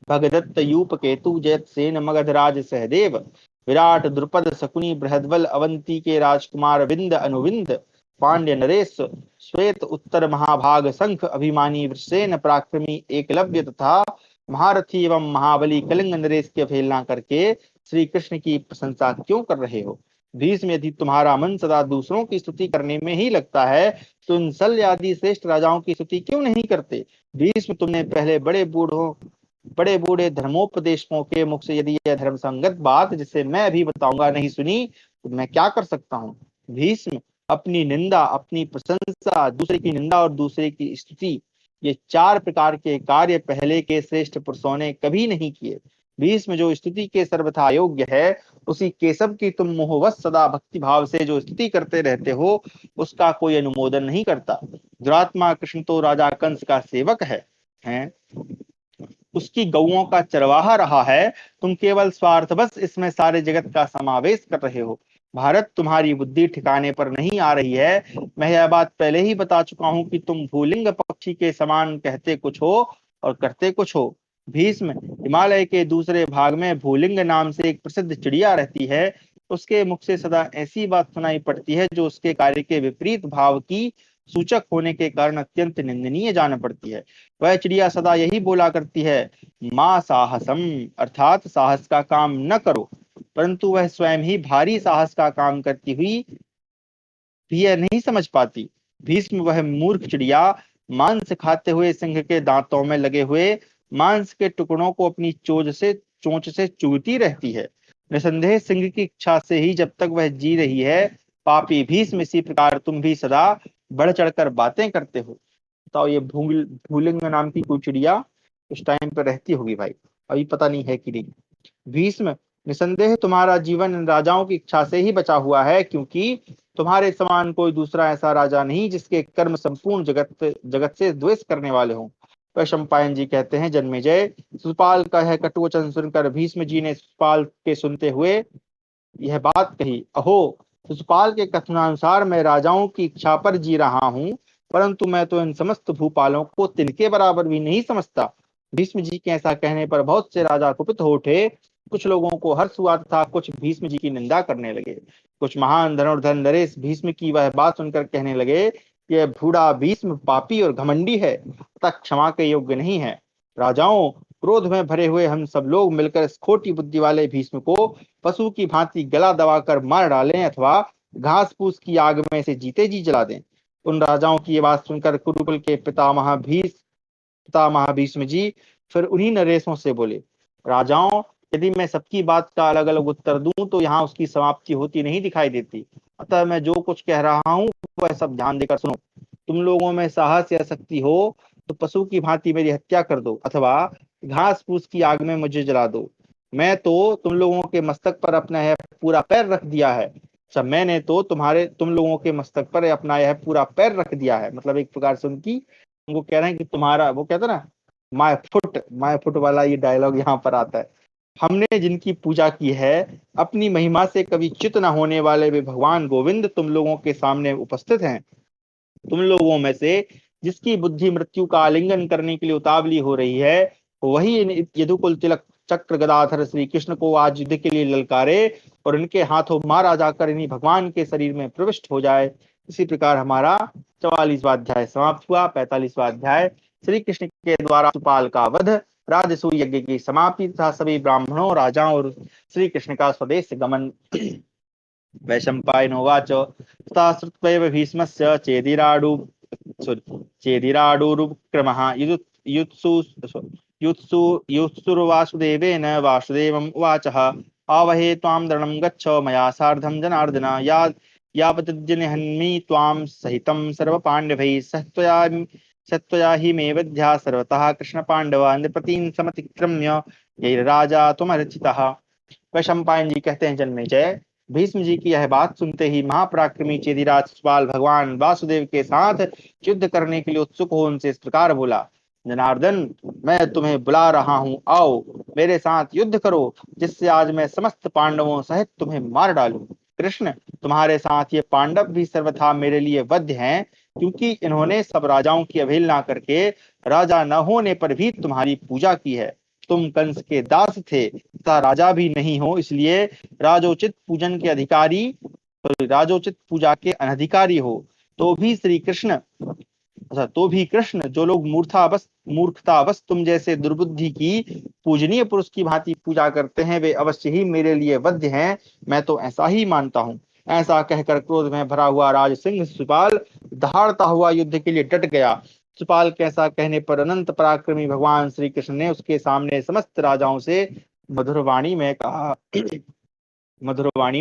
भगदत्त यूप केतु जयत सेन मगधराज सहदेव विराट द्रुपद शकुनी बृहद्बल अवंती के राजकुमार विंद अनुविंद पांड्य नरेश श्वेत उत्तर महाभाग शंख अभिमानी वृषसेन पराक्रमी एकलव्य तथा महारथी एवं महाबली कलिंग नरेश की अवहेलना करके श्री कृष्ण की प्रशंसा क्यों कर रहे हो? भीष्म, यदि तुम्हारा मन सदा दूसरों की स्तुति करने में ही लगता है तो इन शल्य आदि श्रेष्ठ राजाओं की स्तुति क्यों नहीं करते? भीष्म, तुमने पहले बड़े बूढ़े धर्मोपदेशकों के मुख से यदि यह धर्म संगत बात जिसे मैं अभी बताऊंगा नहीं सुनी तो मैं क्या कर सकता हूँ? भीष्म, अपनी निंदा, अपनी प्रशंसा, दूसरे की निंदा और दूसरे की स्तुति, ये चार प्रकार के कार्य पहले के श्रेष्ठ पुरुषों ने कभी नहीं किए। भीष्म, जो स्तुति के सर्वथा योग्य है उसी केशव की तुम मोहवश सदा भक्ति भाव से जो स्तुति करते रहते हो, उसका कोई अनुमोदन नहीं करता। दुरात्मा कृष्ण तो राजा कंस का सेवक है, उसकी गौओं का चरवाहा रहा है। तुम केवल स्वार्थवश इसमें सारे जगत का समावेश कर रहे हो। भारत, तुम्हारी बुद्धि ठिकाने पर नहीं आ रही है। मैं यह बात पहले ही बता चुका हूं कि तुम भूलिंग पक्षी के समान कहते कुछ हो और करते कुछ हो। भीष्म, हिमालय के दूसरे भाग में भूलिंग नाम से एक प्रसिद्ध चिड़िया रहती है। उसके मुख से सदा ऐसी बात सुनाई पड़ती है जो उसके कार्य के विपरीत भाव की सूचक होने के कारण अत्यंत निंदनीय जान पड़ती है। वह चिड़िया सदा यही बोला करती है, माँ साहसम, अर्थात साहस का काम न करो, परंतु वह स्वयं ही भारी साहस का काम करती हुई भी यह नहीं समझ पाती। भीष्म, वह मूर्ख चिड़िया मांस खाते हुए सिंह के दांतों में लगे हुए मांस के टुकड़ों को अपनी चोंच से चूती रहती है। निसंदेह सिंह की इच्छा से ही जब तक वह जी रही है। पापी भीष्म, इसी प्रकार तुम भी सदा बढ़ चढ़कर बातें करते हो। बताओ, ये भूलिंग नाम की कोई चिड़िया उस टाइम पर रहती होगी भाई, अभी पता नहीं है कि नहीं। भीष्म, निसंदेह तुम्हारा जीवन इन राजाओं की इच्छा से ही बचा हुआ है, क्योंकि तुम्हारे समान कोई दूसरा ऐसा राजा नहीं जिसके कर्म संपूर्ण जगत जगत से द्वेष करने वाले हों। वैशंपायन जी कहते हैं, जन्मेजय, शिशुपाल का यह कटुवचन सुनकर भीष्म जी ने शिशुपाल के सुनते हुए यह बात कही, अहो, शिशुपाल के कथनानुसार मैं राजाओं की इच्छा पर जी रहा हूँ, परंतु मैं तो इन समस्त भूपालों को तिनके बराबर भी नहीं समझता। भीष्म जी के ऐसा कहने पर बहुत से राजा कुपित हो उठे। कुछ लोगों को हर्ष हुआ तथा कुछ भीष्म जी की निंदा करने लगे। कुछ महान धनुर्धर नरेश भीष्म की वह बात सुनकर कहने लगे कि यह बूढ़ा भीष्म पापी और घमंडी है तथा क्षमा के योग्य नहीं है। राजाओं, क्रोध में भरे हुए हम सब लोग मिलकर इस खोटी बुद्धि वाले भीष्म को पशु की भांति गला दबाकर मार डालें अथवा घास फूस की आग में से जीते जी जला दें। उन राजाओं की ये बात सुनकर कुरुकुल के पितामह भीष्म जी फिर उन्हीं नरेशों से बोले, राजाओं, यदि मैं सबकी बात का अलग अलग उत्तर दूं तो यहाँ उसकी समाप्ति होती नहीं दिखाई देती। अतः मैं जो कुछ कह रहा हूँ वह सब ध्यान देकर सुनो। तुम लोगों में साहस या शक्ति हो तो पशु की भांति मेरी हत्या कर दो अथवा घास फूस की आग में मुझे जला दो। मैं तो तुम लोगों के मस्तक पर अपना यह पूरा पैर रख दिया है। अच्छा, मैंने तो तुम लोगों के मस्तक पर अपना यह पूरा पैर रख दिया है, मतलब एक प्रकार से उनको कह रहे हैं कि तुम्हारा, वो कहते हैं ना, माय फुट वाला ये डायलॉग यहाँ पर आता है। हमने जिनकी पूजा की है, अपनी महिमा से कभी च्युत न होने वाले वे भगवान गोविंद तुम लोगों के सामने उपस्थित हैं। तुम लोगों में से जिसकी बुद्धि मृत्यु का आलिंगन करने के लिए उतावली हो रही है, वही इन यदुकुल तिलक चक्र गदाधर श्री कृष्ण को आज युद्ध के लिए ललकारे और इनके हाथों मारा जाकर इन्हीं भगवान के शरीर में प्रविष्ट हो जाए। इसी प्रकार हमारा 44वां अध्याय समाप्त हुआ। 45वां अध्याय श्री कृष्ण के द्वारा शिशुपाल का वध, राजसूय यज्ञ की समाप्ति तथा सभी ब्राह्मणों, राजाओं और श्री कृष्ण का स्वदेश गमन। वैशंपायनोवाच तथा श्रुत्वैव भीष्मस्य चेदिराडुरुक्रमः युत्सुर्वासुदेवेन वासुदेवम् उवाचः, आवहे त्वां दृढं गच्छ मया सार्धं जनार्दन, यावद्यनिहन्मि त्वां सहितं सर्वपाण्डवैः सत्वया हि मे वध्या सर्वतः कृष्णपाण्डव नृपतीन् समतिक्रम्य यैर्राजा त्वमर्चितः। वैशंपायन जी कहते हैं, जन्मेजय, भीष्म जी की यह बात सुनते ही महापराक्रमी चेदिराज शिशुपाल भगवान वासुदेव के साथ युद्ध करने के लिए उत्सुक हो उनसे इस प्रकार बोला, जनार्दन, मैं तुम्हें बुला रहा हूँ, आओ मेरे साथ युद्ध करो, जिससे आज मैं समस्त पांडवों सहित तुम्हें मार डालूं। कृष्ण, तुम्हारे साथ ये पांडव भी सर्वथा मेरे लिए वध्य हैं, क्योंकि इन्होंने सब राजाओं की अवहेलना करके राजा न होने पर भी तुम्हारी पूजा की है। तुम कंस के दास थे तथा राजा भी नहीं हो, इसलिए राजोचित पूजन के अधिकारी, राजोचित पूजा के अनधिकारी हो। तो भी कृष्ण, जो लोग मूर्खतावश तुम जैसे दुर्बुद्धि की पूजनीय पुरुष की भांति पूजा करते हैं, वे अवश्य ही मेरे लिए वध्य हैं। मैं तो ऐसा ही मानता हूँ। ऐसा कहकर क्रोध में भरा हुआ राज सिंह शिशुपाल दहाड़ता हुआ युद्ध के लिए डट गया। शिशुपाल के ऐसा कहने पर अनंत पराक्रमी भगवान श्री कृष्ण ने उसके सामने समस्त राजाओं से मधुरवाणी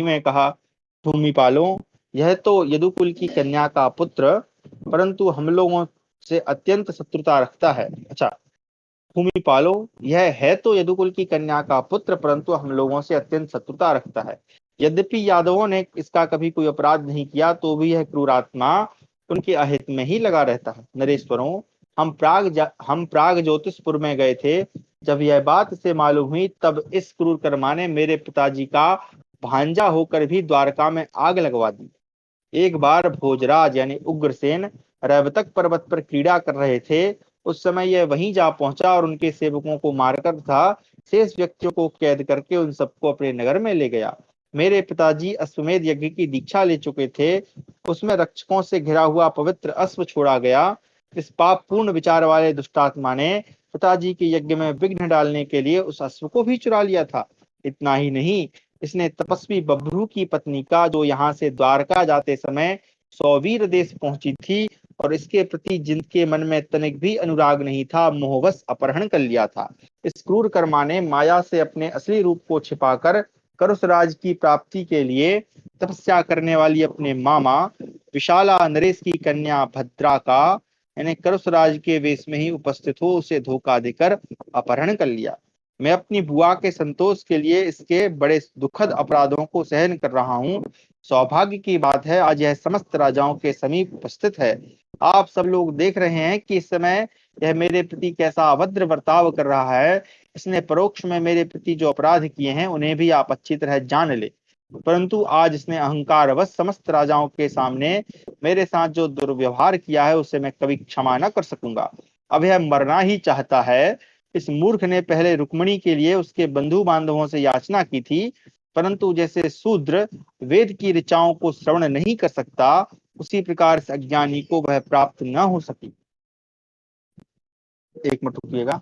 में कहा भूमिपालों, यह तो यदुकुल की कन्या का पुत्र, परंतु हम लोगों से अत्यंत शत्रुता रखता है। अच्छा, भूमिपालों, यह है तो यदुकुल की कन्या का पुत्र, परंतु हम लोगों से अत्यंत शत्रुता रखता है। यद्यपि यादवों ने इसका कभी कोई अपराध नहीं किया, तो भी यह क्रूर आत्मा उनके अहित में ही लगा रहता है। नरेश्वरों, हम प्राग ज्योतिषपुर में गए थे। जब यह बात से मालूम हुई, तब इस क्रूर कर्मा ने मेरे पिताजी का भांजा होकर भी द्वारका में आग लगवा दी। एक बार भोजराज यानी उग्रसेन रैवतक पर्वत पर क्रीड़ा कर रहे थे। उस समय यह वहीं जा पहुंचा और उनके सेवकों को मारकर था शेष व्यक्तियों को कैद करके उन सबको अपने नगर में ले गया। मेरे पिताजी अश्वमेध यज्ञ की दीक्षा ले चुके थे। उसमें रक्षकों से घिरा हुआ पवित्र अश्व छोड़ा गया। इस पाप पूर्ण विचार वाले दुष्टात्मा ने पिताजी के यज्ञ में विघ्न डालने के लिए उस अश्व को भी चुरा लिया था। इतना ही नहीं, इसने तपस्वी बभ्रू की पत्नी का, जो यहाँ से द्वारका जाते समय सौवीर देश पहुंची थी और इसके प्रति जिनके मन में तनिक भी अनुराग नहीं था, मोहवश अपहरण कर लिया था। इस क्रूर कर्मा ने माया से अपने असली रूप को छिपाकर करुषराज की प्राप्ति के लिए तपस्या करने वाली अपने मामा विशाला नरेश की कन्या भद्रा का, यानी करुषराज के वेश में ही उपस्थित हो, उसे धोखा देकर अपहरण कर लिया। मैं अपनी बुआ के संतोष के लिए इसके बड़े दुखद अपराधों को सहन कर रहा हूँ। सौभाग्य की बात है आज यह समस्त राजाओं के समीप उपस्थित है। आप सब लोग देख रहे हैं कि इस समय यह मेरे प्रति कैसा अभद्र बर्ताव कर रहा है। इसने परोक्ष में मेरे प्रति जो अपराध किए हैं उन्हें भी आप अच्छी तरह जान ले, परंतु आज इसने अहंकारवश समस्त राजाओं के सामने मेरे साथ जो दुर्व्यवहार किया है उसे मैं कभी क्षमा न कर सकूंगा। अब यह मरना ही चाहता है। इस मूर्ख ने पहले रुक्मिणी के लिए उसके बंधु बांधवों से याचना की थी, परंतु जैसे शूद्र वेद की ऋचाओं को श्रवण नहीं कर सकता, उसी प्रकार इस अज्ञानी को वह प्राप्त न हो सकी। एक मिनट रुकिएगा।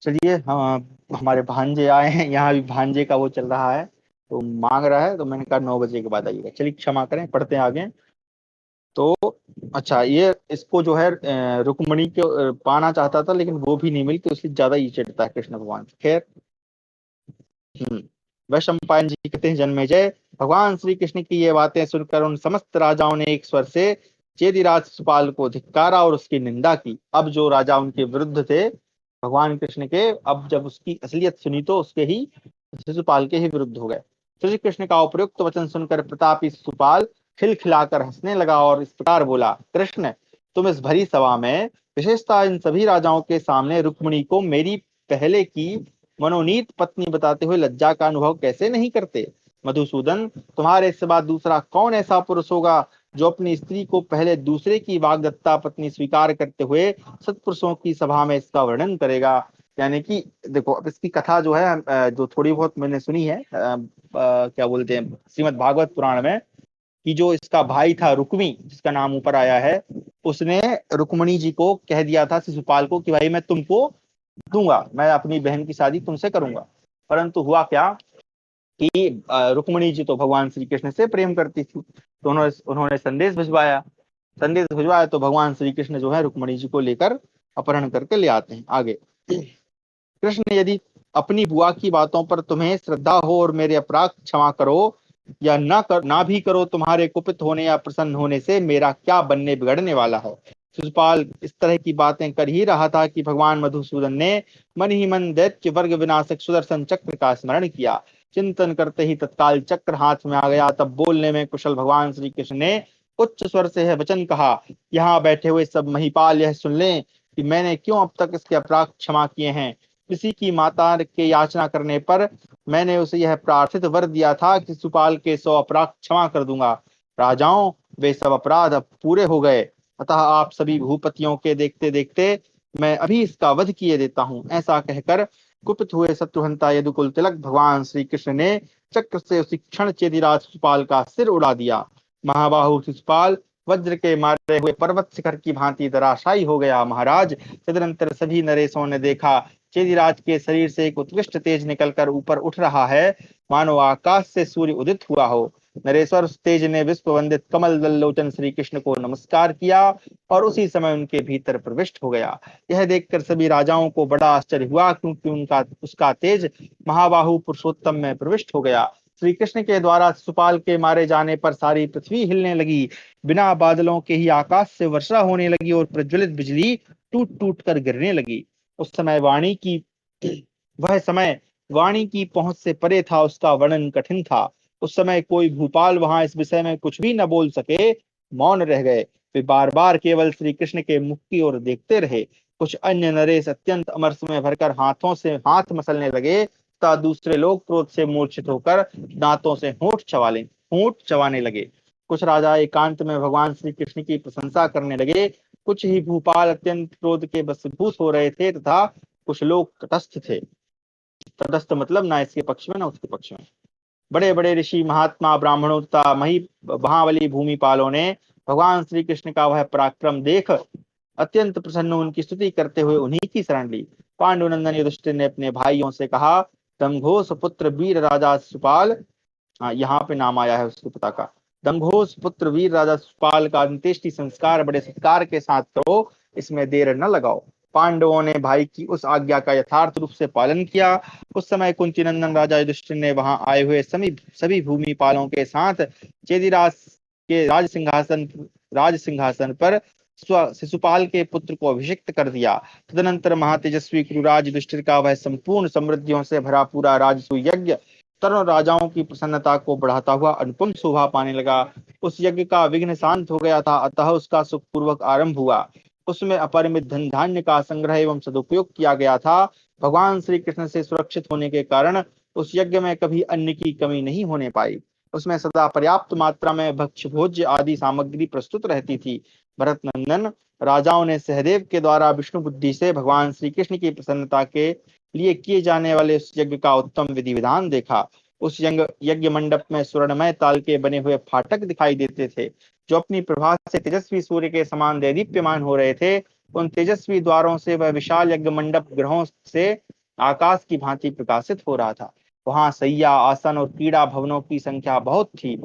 चलिए, हम हमारे भांजे आए हैं, यहाँ भी भांजे का वो चल रहा है, तो मांग रहा है, तो मैंने कहा 9 बजे के बाद आइएगा। चलिए क्षमा करें, पढ़ते हैं आगे। तो अच्छा, ये इसको जो है रुक्मणी को पाना चाहता था, लेकिन वो भी नहीं मिली, तो इसलिए ज्यादा ही चिढ़ता है कृष्ण भगवान से। खैर। हम्म वैशंपायन जी कहते हैं, जन्मेजय, भगवान श्री कृष्ण की ये बातें सुनकर उन समस्त राजाओं ने एक स्वर से चेदिराज शिशुपाल को धिक्कारा और उसकी निंदा की। अब जो राजा उनके विरुद्ध थे भगवान कृष्ण के, अब जब उसकी असलियत सुनी तो उसके ही, शिशुपाल के ही विरुद्ध हो गए। श्री कृष्ण का उपयुक्त वचन सुनकर प्रतापी शिशुपाल खिलखिलाकर हंसने लगा और इस प्रकार बोला, कृष्ण, तुम इस भरी सभा में, विशेषतः इन सभी राजाओं के सामने रुक्मिणी को मेरी पहले की मनोनीत पत्नी बताते हुए लज्जा का अनुभव कैसे नहीं करते? मधुसूदन, तुम्हारे सिवा दूसरा कौन ऐसा पुरुष होगा जो अपनी स्त्री को पहले दूसरे की वाग्दत्ता पत्नी स्वीकार करते हुए सत्पुरुषों की सभा में इसका वर्णन करेगा? यानी कि देखो, अब इसकी कथा जो है जो थोड़ी बहुत मैंने सुनी है, क्या बोलते हैं, श्रीमद् भागवत पुराण में, कि जो इसका भाई था रुक्मी, जिसका नाम ऊपर आया है, उसने रुक्मणी जी को कह दिया था शिशुपाल को कि भाई मैं तुमको दूंगा, मैं अपनी बहन की शादी तुमसे करूंगा। परंतु हुआ क्या कि रुक्मणी जी तो भगवान श्री कृष्ण से प्रेम करती थी, तो उन्होंने उन्होंने संदेश भिजवाया, तो भगवान श्री कृष्ण जो है रुक्मणी जी को लेकर अपहरण करके ले आते हैं। आगे, कृष्ण, यदि अपनी बुआ की बातों पर तुम्हें श्रद्धा हो और मेरे अपराध क्षमा करो या ना भी करो, तुम्हारे कुपित होने या प्रसन्न होने से मेरा क्या बनने बिगड़ने वाला है? शिशुपाल इस तरह की बातें कर ही रहा था कि भगवान मधुसूदन ने मन ही मन दैत्य वर्ग विनाशक सुदर्शन चक्र का स्मरण किया। चिंतन करते ही तत्काल चक्र हाथ में आ गया। तब बोलने में कुशल भगवान श्री कृष्ण ने उच्च स्वर से यह वचन कहा, यहाँ बैठे हुए सब महिपाल यह सुन लें कि मैंने क्यों अब तक इसके अपराध क्षमा किए हैं। किसी की माता के याचना करने पर मैंने उसे यह प्रार्थित वर दिया था कि सुपाल के 100 अपराध क्षमा कर दूंगा। राजाओं, वे सब अपराध अब पूरे हो गए, अतः आप सभी भूपतियों के देखते देखते मैं अभी इसका वध किए देता हूँ। ऐसा कहकर कुपित हुए शत्रुहंता यदुकुल तिलक भगवान श्री कृष्ण ने चक्र से उसी क्षण चेदिराज शिशुपाल का सिर उड़ा दिया। महाबाहु शिशुपाल वज्र के मारे हुए पर्वत शिखर की भांति धराशायी हो गया। महाराज, तदनंतर सभी नरेशों ने देखा चेदिराज के शरीर से एक उत्कृष्ट तेज निकलकर ऊपर उठ रहा है, मानो आकाश से सूर्य उदित हुआ हो। नरेश्वर उस तेज ने विश्व वंदित कमल दल लोचन श्री कृष्ण को नमस्कार किया और उसी समय उनके भीतर प्रविष्ट हो गया। यह देखकर सभी राजाओं को बड़ा आश्चर्य हुआ, क्योंकि उनका उसका तेज महाबाहु पुरुषोत्तम में प्रविष्ट हो गया। श्री कृष्ण के द्वारा शिशुपाल के मारे जाने पर सारी पृथ्वी हिलने लगी, बिना बादलों के ही आकाश से वर्षा होने लगी और प्रज्वलित बिजली टूट टूट कर गिरने लगी। उस समय वह समय वाणी की पहुंच से परे था, उसका वर्णन कठिन था। उस समय कोई भूपाल वहां इस विषय में कुछ भी न बोल सके, मौन रह गए। वे बार बार केवल श्री कृष्ण के मुख की ओर देखते रहे। कुछ अन्य नरेश अत्यंत अमरस में भरकर हाथों से हाथ मसलने लगे, तथा दूसरे लोग क्रोध से मूर्छित होकर दांतों से होंठ चबाने लगे। कुछ राजा एकांत में भगवान श्री कृष्ण की प्रशंसा करने लगे। कुछ ही भूपाल अत्यंत क्रोध के वशीभूत हो रहे थे, तथा कुछ लोग तटस्थ थे। तटस्थ मतलब ना इसके पक्ष में ना उसके पक्ष में। बड़े बड़े ऋषि, महात्मा, ब्राह्मणों तथा महाबली भूमिपालों ने भगवान श्री कृष्ण का वह पराक्रम देख अत्यंत प्रसन्न उनकी स्तुति करते हुए उन्हीं की शरण ली। पांडुनंदन युधिष्ठिर ने अपने भाइयों से कहा, दंघोष पुत्र वीर राजा शिशुपाल, हाँ यहाँ पे नाम आया है उसके पिता का, दंघोष पुत्र वीर राजा शिशुपाल का अंत्येष्टि संस्कार बड़े सत्कार के साथ करो, इसमें देर न लगाओ। पांडवों ने भाई की उस आज्ञा का यथार्थ रूप से पालन किया। उस समय कुंती नंदन राजा युधिष्ठिर ने वहां आए हुए सभी भूमिपालों के साथ चेदिराज के राज सिंहासन पर शिशुपाल के पुत्र को अभिषिक्त कर दिया। तदनंतर महातेजस्वी कुरुराज युधिष्ठिर का वह संपूर्ण समृद्धियों से भरा पूरा राजसूय यज्ञ तरुण राजाओं की प्रसन्नता को बढ़ाता हुआ अनुपम शोभा पाने लगा। उस यज्ञ का विघ्न शांत हो गया था, अतः उसका सुखपूर्वक आरंभ हुआ। उसमें अपरिमित धन धान्य का संग्रह एवं सदुपयोग किया गया था। भगवान श्री कृष्ण से सुरक्षित होने के कारण उस यज्ञ में कभी अन्न की कमी नहीं होने पाई। उसमें सदा पर्याप्त मात्रा में भक्ष्य भोज्य आदि सामग्री प्रस्तुत रहती थी। भरत नंदन, राजाओं ने सहदेव के द्वारा विष्णु बुद्धि से भगवान श्री कृष्ण की प्रसन्नता के लिए किए जाने वाले उस यज्ञ का उत्तम विधि विधान देखा। उस यज्ञ मंडप में स्वर्णमय ताल के बने हुए फाटक दिखाई देते थे, जो अपनी प्रभा से तेजस्वी सूर्य के समान देदीप्यमान हो रहे थे। उन तेजस्वी द्वारों से वह विशाल यज्ञ मंडप ग्रहों से आकाश की भांति प्रकाशित हो रहा था। वहां सैया, आसन और क्रीड़ा भवनों की संख्या बहुत थी।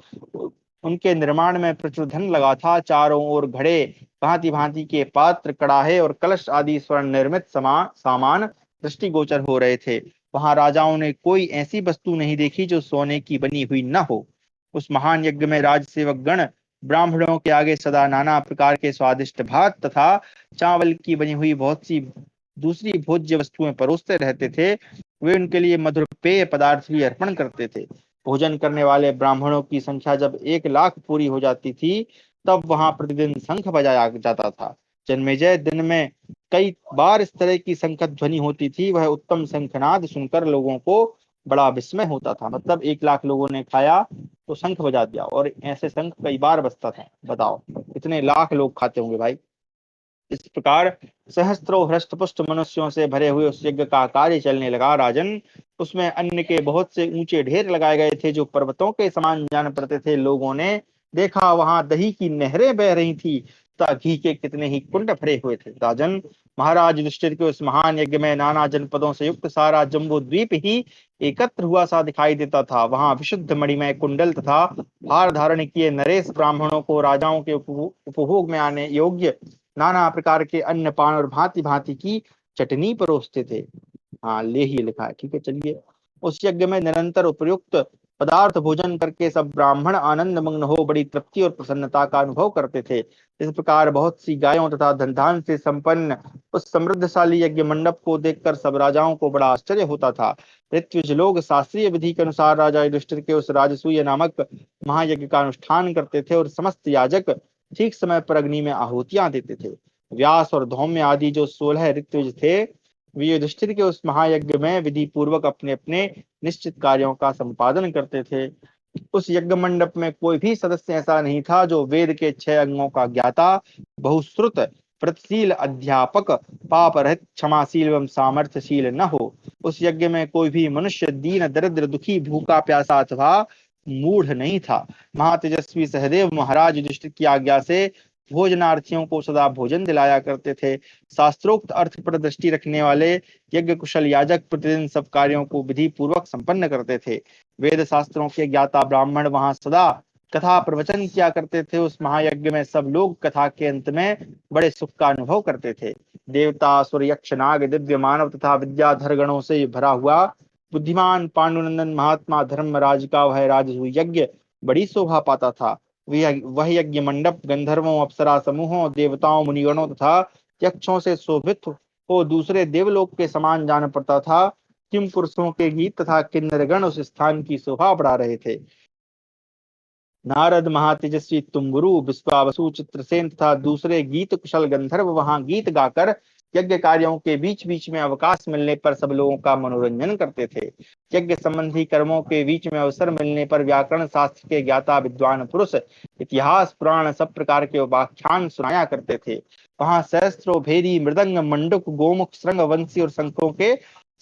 उनके निर्माण में प्रचुर धन लगा था। चारों ओर घड़े, भांति भांति के पात्र, कड़ाहे और कलश आदि स्वर्ण निर्मित सामान दृष्टिगोचर हो रहे थे। वहां राजाओं ने कोई ऐसी वस्तु नहीं देखी जो सोने की बनी हुई न हो। उस महान यज्ञ में राजसेवक गण ब्राह्मणों के आगे सदा नाना प्रकार के स्वादिष्ट भात तथा चावल की बनी हुई बहुत सी दूसरी भोज्य वस्तुएं परोसते रहते थे। वे उनके लिए मधुर पेय पदार्थ भी अर्पण करते थे। भोजन करने वाले ब्राह्मणों की संख्या जब 1 लाख पूरी हो जाती थी, तब वहां प्रतिदिन शंख बजाया जाता था। जन्मेजय, दिन में कई बार इस तरह की शंख ध्वनि होती थी। वह उत्तम शंखनाद सुनकर लोगों को बड़ा विस्मय होता था। मतलब 1 लाख लोगों ने खाया तो शंख बजा दिया, और ऐसे शंख कई बार बजता था। बताओ कितने लाख लोग खाते होंगे भाई। इस प्रकार सहस्त्रों हृष्ट पुष्ट मनुष्यों से भरे हुए उस यज्ञ का कार्य चलने लगा। राजन, उसमें अन्न के बहुत से ऊंचे ढेर लगाए गए थे, जो पर्वतों के समान जान पड़ते थे। लोगों ने देखा वहां दही की नहरें बह रही थी तथा घी के कितने ही कुंड भरे हुए थे। राजन, महाराज युधिष्ठिर के उस महान यज्ञ में नाना जनपदों से युक्त सारा जम्बू द्वीप ही एकत्र हुआ सा दिखाई देता था। वहां विशुद्ध मणिमय कुंडल तथा भार धारण किए नरेश ब्राह्मणों को राजाओं के उपभोग में आने योग्य नाना प्रकार के अन्न पान और भांति भांति की चटनी परोसते थे। हाँ, ले ही लिखा है, ठीक है। चलिए, उस यज्ञ में निरंतर उपयुक्त पदार्थ भोजन करके सब ब्राह्मण आनंद मग्न हो बड़ी तृप्ति और प्रसन्नता का अनुभव करते थे। इस प्रकार बहुत सी गायों तथा धन धान से संपन्न उस समृद्धशाली यज्ञ मंडप को देखकर सब राजाओं को बड़ा आश्चर्य होता था। ऋत्विज लोग शास्त्रीय विधि के अनुसार राजा युधिष्ठिर के उस राजसूय नामक महायज्ञ का अनुष्ठान करते थे, और समस्त याजक ठीक समय पर अग्नि में आहुतियां देते थे। व्यास और धौम्य आदि जो 16 ऋत्विज थे, वे युधिष्ठिर के उस महायज्ञ में विधि पूर्वक अपने अपने निश्चित कार्यों का संपादन करते थे। उस यज्ञ मंडप में कोई भी सदस्य ऐसा नहीं था जो वेद के 6 अंगों का ज्ञाता, बहुश्रुत, व्रतशील, अध्यापक, पाप रहित, क्षमाशील एवं सामर्थ्यशील न हो। उस यज्ञ में कोई भी मनुष्य दीन, दरिद्र, दुखी, भूखा, प्यासा अथवा मूढ़ नहीं था। महातेजस्वी सहदेव महाराज युधिष्ठिर की आज्ञा से भोजनार्थियों को सदा भोजन दिलाया करते थे। शास्त्रोक्त अर्थ पर दृष्टि रखने वाले यज्ञ कुशल याजक प्रतिदिन सब कार्यों को विधि पूर्वक संपन्न करते थे। वेद शास्त्रों के ज्ञाता ब्राह्मण वहां सदा कथा प्रवचन किया करते थे। उस महायज्ञ में सब लोग कथा के अंत में बड़े सुख का अनुभव करते थे। देवता, असुर, यक्ष, नाग, दिव्य मानव तथा विद्याधर गणों से भरा हुआ बुद्धिमान पांडुनंदन महात्मा धर्मराज का वह राजसूय यज्ञ बड़ी शोभा पाता था। वह यज्ञ मंडप गंधर्वों, अप्सरा समूहों, देवताओं, मुनिगणों तथा यक्षों से शोभित हो दूसरे देवलोक के समान जान पड़ता था। किम पुरुषों के गीत तथा किन्नरगण उस स्थान की शोभा बढ़ा रहे थे। नारद, महातेजस्वी तुम्बुरु, विश्वावसु, चित्रसेन तथा दूसरे गीत कुशल गंधर्व वहां गीत गाकर यज्ञ कार्यों के बीच बीच में अवकाश मिलने पर सब लोगों का मनोरंजन करते थे। यज्ञ संबंधी कर्मों के बीच में अवसर मिलने पर व्याकरण शास्त्र के ज्ञाता विद्वान पुरुष इतिहास, पुराण, सब प्रकार के उपाख्यान सुनाया करते थे। वहां सहस्त्रों भेरी, मृदंग, मंडुक, गोमुख, श्रृंग, वंशी और शंखों के